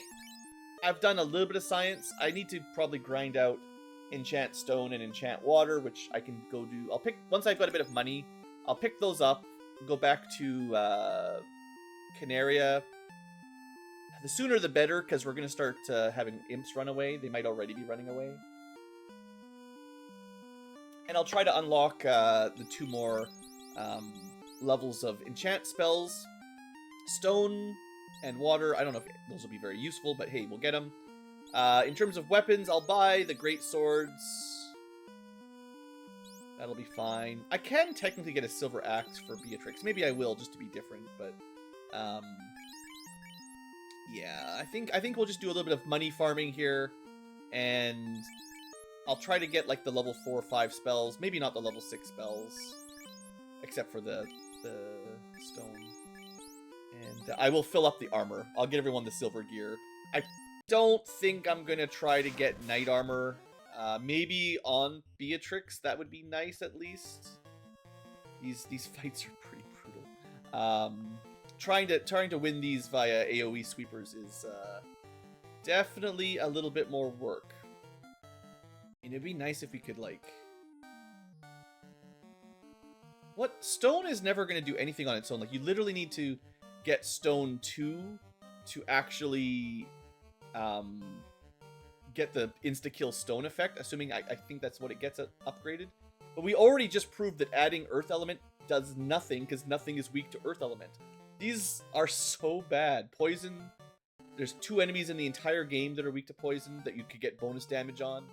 I've done a little bit of science. I need to probably grind out enchant stone and enchant water, which I can go do. I'll pick, once I've got a bit of money, I'll pick those up, go back to Canaria. The sooner the better, because we're going to start having imps run away. They might already be running away. And I'll try to unlock the 2 more levels of enchant spells. Stone and water, I don't know if those will be very useful, but hey, we'll get them. In terms of weapons, I'll buy the great swords. That'll be fine. I can technically get a silver axe for Beatrix. Maybe I will, just to be different, but yeah, I think we'll just do a little bit of money farming here, and I'll try to get like the level 4 or 5 spells, maybe not the level 6 spells, except for the stone. And I will fill up the armor. I'll get everyone the silver gear. I don't think I'm gonna try to get knight armor. Maybe on Beatrix, that would be nice at least. These fights are pretty brutal. Trying to win these via AoE sweepers is definitely a little bit more work. And it'd be nice if we could like... What? Stone is never going to do anything on its own. Like, you literally need to get stone 2 to actually get the insta-kill stone effect, assuming I think that's what it gets upgraded. But we already just proved that adding earth element does nothing, because nothing is weak to earth element. These are so bad. Poison, there's 2 enemies in the entire game that are weak to poison that you could get bonus damage on.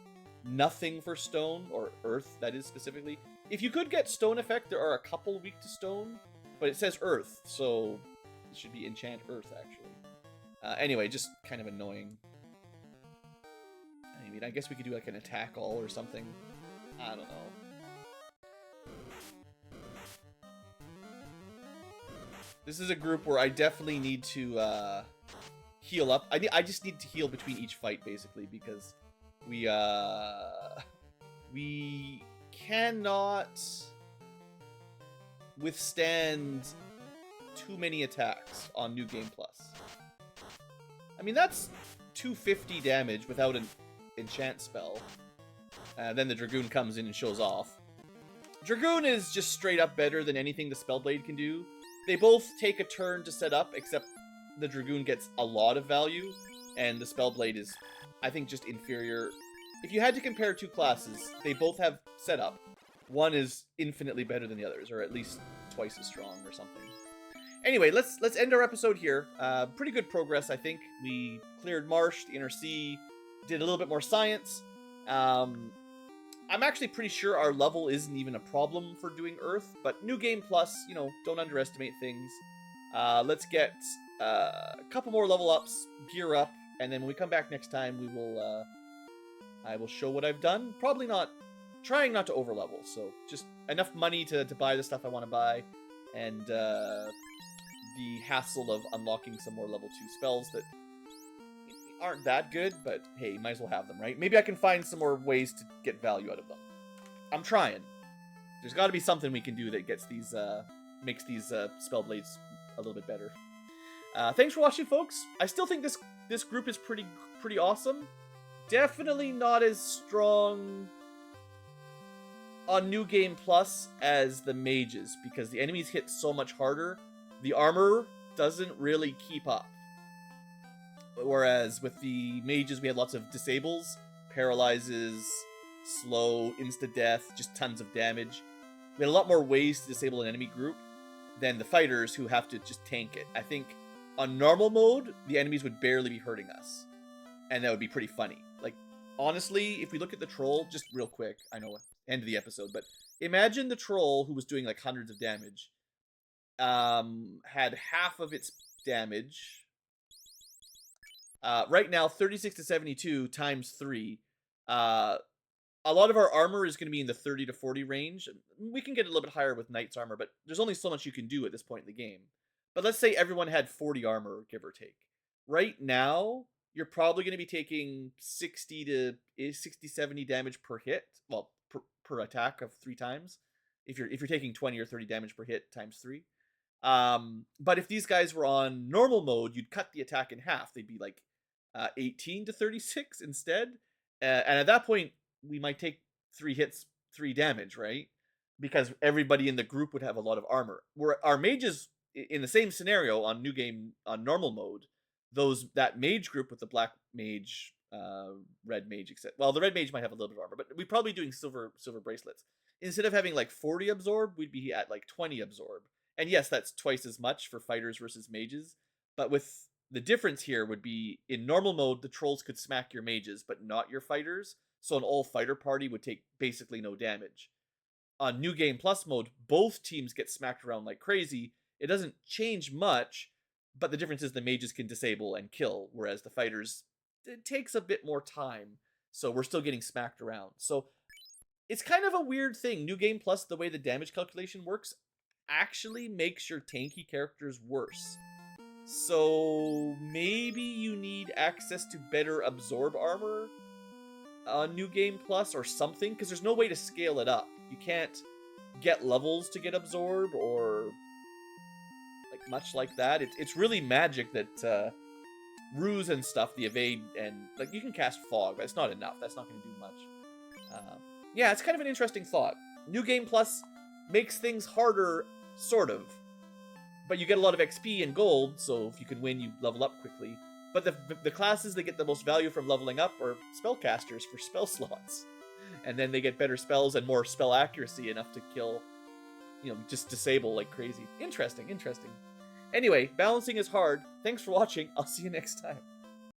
Nothing for stone, or earth, that is specifically. If you could get stone effect, there are a couple weak to stone, but it says earth, so it should be enchant earth, actually. Anyway, just kind of annoying. I mean, I guess we could do like an attack all or something. I don't know. This is a group where I definitely need to heal up. I just need to heal between each fight, basically, because we cannot withstand too many attacks on New Game Plus. I mean, that's 250 damage without an enchant spell. Then the Dragoon comes in and shows off. Dragoon is just straight up better than anything the Spellblade can do. They both take a turn to set up, except the Dragoon gets a lot of value, and the Spellblade is, I think, just inferior. If you had to compare 2 classes, they both have setup. One is infinitely better than the others, or at least twice as strong or something. Anyway, let's end our episode here. Pretty good progress, I think. We cleared Marsh, the Inner Sea, did a little bit more science. I'm actually pretty sure our level isn't even a problem for doing Earth, but New Game Plus, you know, don't underestimate things. Let's get a couple more level ups, gear up, and then when we come back next time, we will, I will show what I've done. Probably not, trying not to overlevel, so just enough money to buy the stuff I want to buy, and the hassle of unlocking some more level 2 spells that aren't that good, but hey, might as well have them, right? Maybe I can find some more ways to get value out of them. I'm trying. There's got to be something we can do that gets these, makes these Spellblades a little bit better. Thanks for watching, folks. I still think this group is pretty awesome. Definitely not as strong on New Game Plus as the mages, because the enemies hit so much harder. The armor doesn't really keep up. Whereas with the mages, we had lots of disables, paralyzes, slow, insta-death, just tons of damage. We had a lot more ways to disable an enemy group than the fighters, who have to just tank it. I think on normal mode, the enemies would barely be hurting us. And that would be pretty funny. Like, honestly, if we look at the troll, just real quick, I know, end of the episode, but imagine the troll who was doing like hundreds of damage, had half of its damage. Right now, 36 to 72 times 3. A lot of our armor is going to be in the 30 to 40 range. We can get a little bit higher with Knight's armor, but there's only so much you can do at this point in the game. But let's say everyone had 40 armor, give or take. Right now, you're probably going to be taking 60, 70 damage per hit. Well, per attack of 3 times. If you're taking 20 or 30 damage per hit times 3. But if these guys were on normal mode, you'd cut the attack in half. They'd be like 18 to 36 instead. And at that point, we might take 3 hits, 3 damage, right? Because everybody in the group would have a lot of armor. Where our mages, in the same scenario on New Game, on normal mode, that mage group with the black mage, red mage, except, well, the red mage might have a little bit of armor, but we'd probably be doing silver bracelets. Instead of having like 40 absorb, we'd be at like 20 absorb. And yes, that's twice as much for fighters versus mages, but with the difference here would be in normal mode, the trolls could smack your mages, but not your fighters. So an all fighter party would take basically no damage. On New Game Plus mode, both teams get smacked around like crazy. It doesn't change much, but the difference is the mages can disable and kill, whereas the fighters, it takes a bit more time. So we're still getting smacked around. So it's kind of a weird thing. New Game Plus, the way the damage calculation works, actually makes your tanky characters worse. So maybe you need access to better absorb armor on New Game Plus or something, because there's no way to scale it up. You can't get levels to get absorb or like much like that. It's really magic that ruse and stuff, the evade, and like you can cast fog, but it's not enough. That's not going to do much. Yeah, it's kind of an interesting thought. New Game Plus makes things harder, sort of, but you get a lot of XP and gold, so if you can win, you level up quickly. But the classes that get the most value from leveling up are spellcasters for spell slots. And then they get better spells and more spell accuracy, enough to kill, just disable like crazy. Interesting. Anyway, balancing is hard. Thanks for watching. I'll see you next time.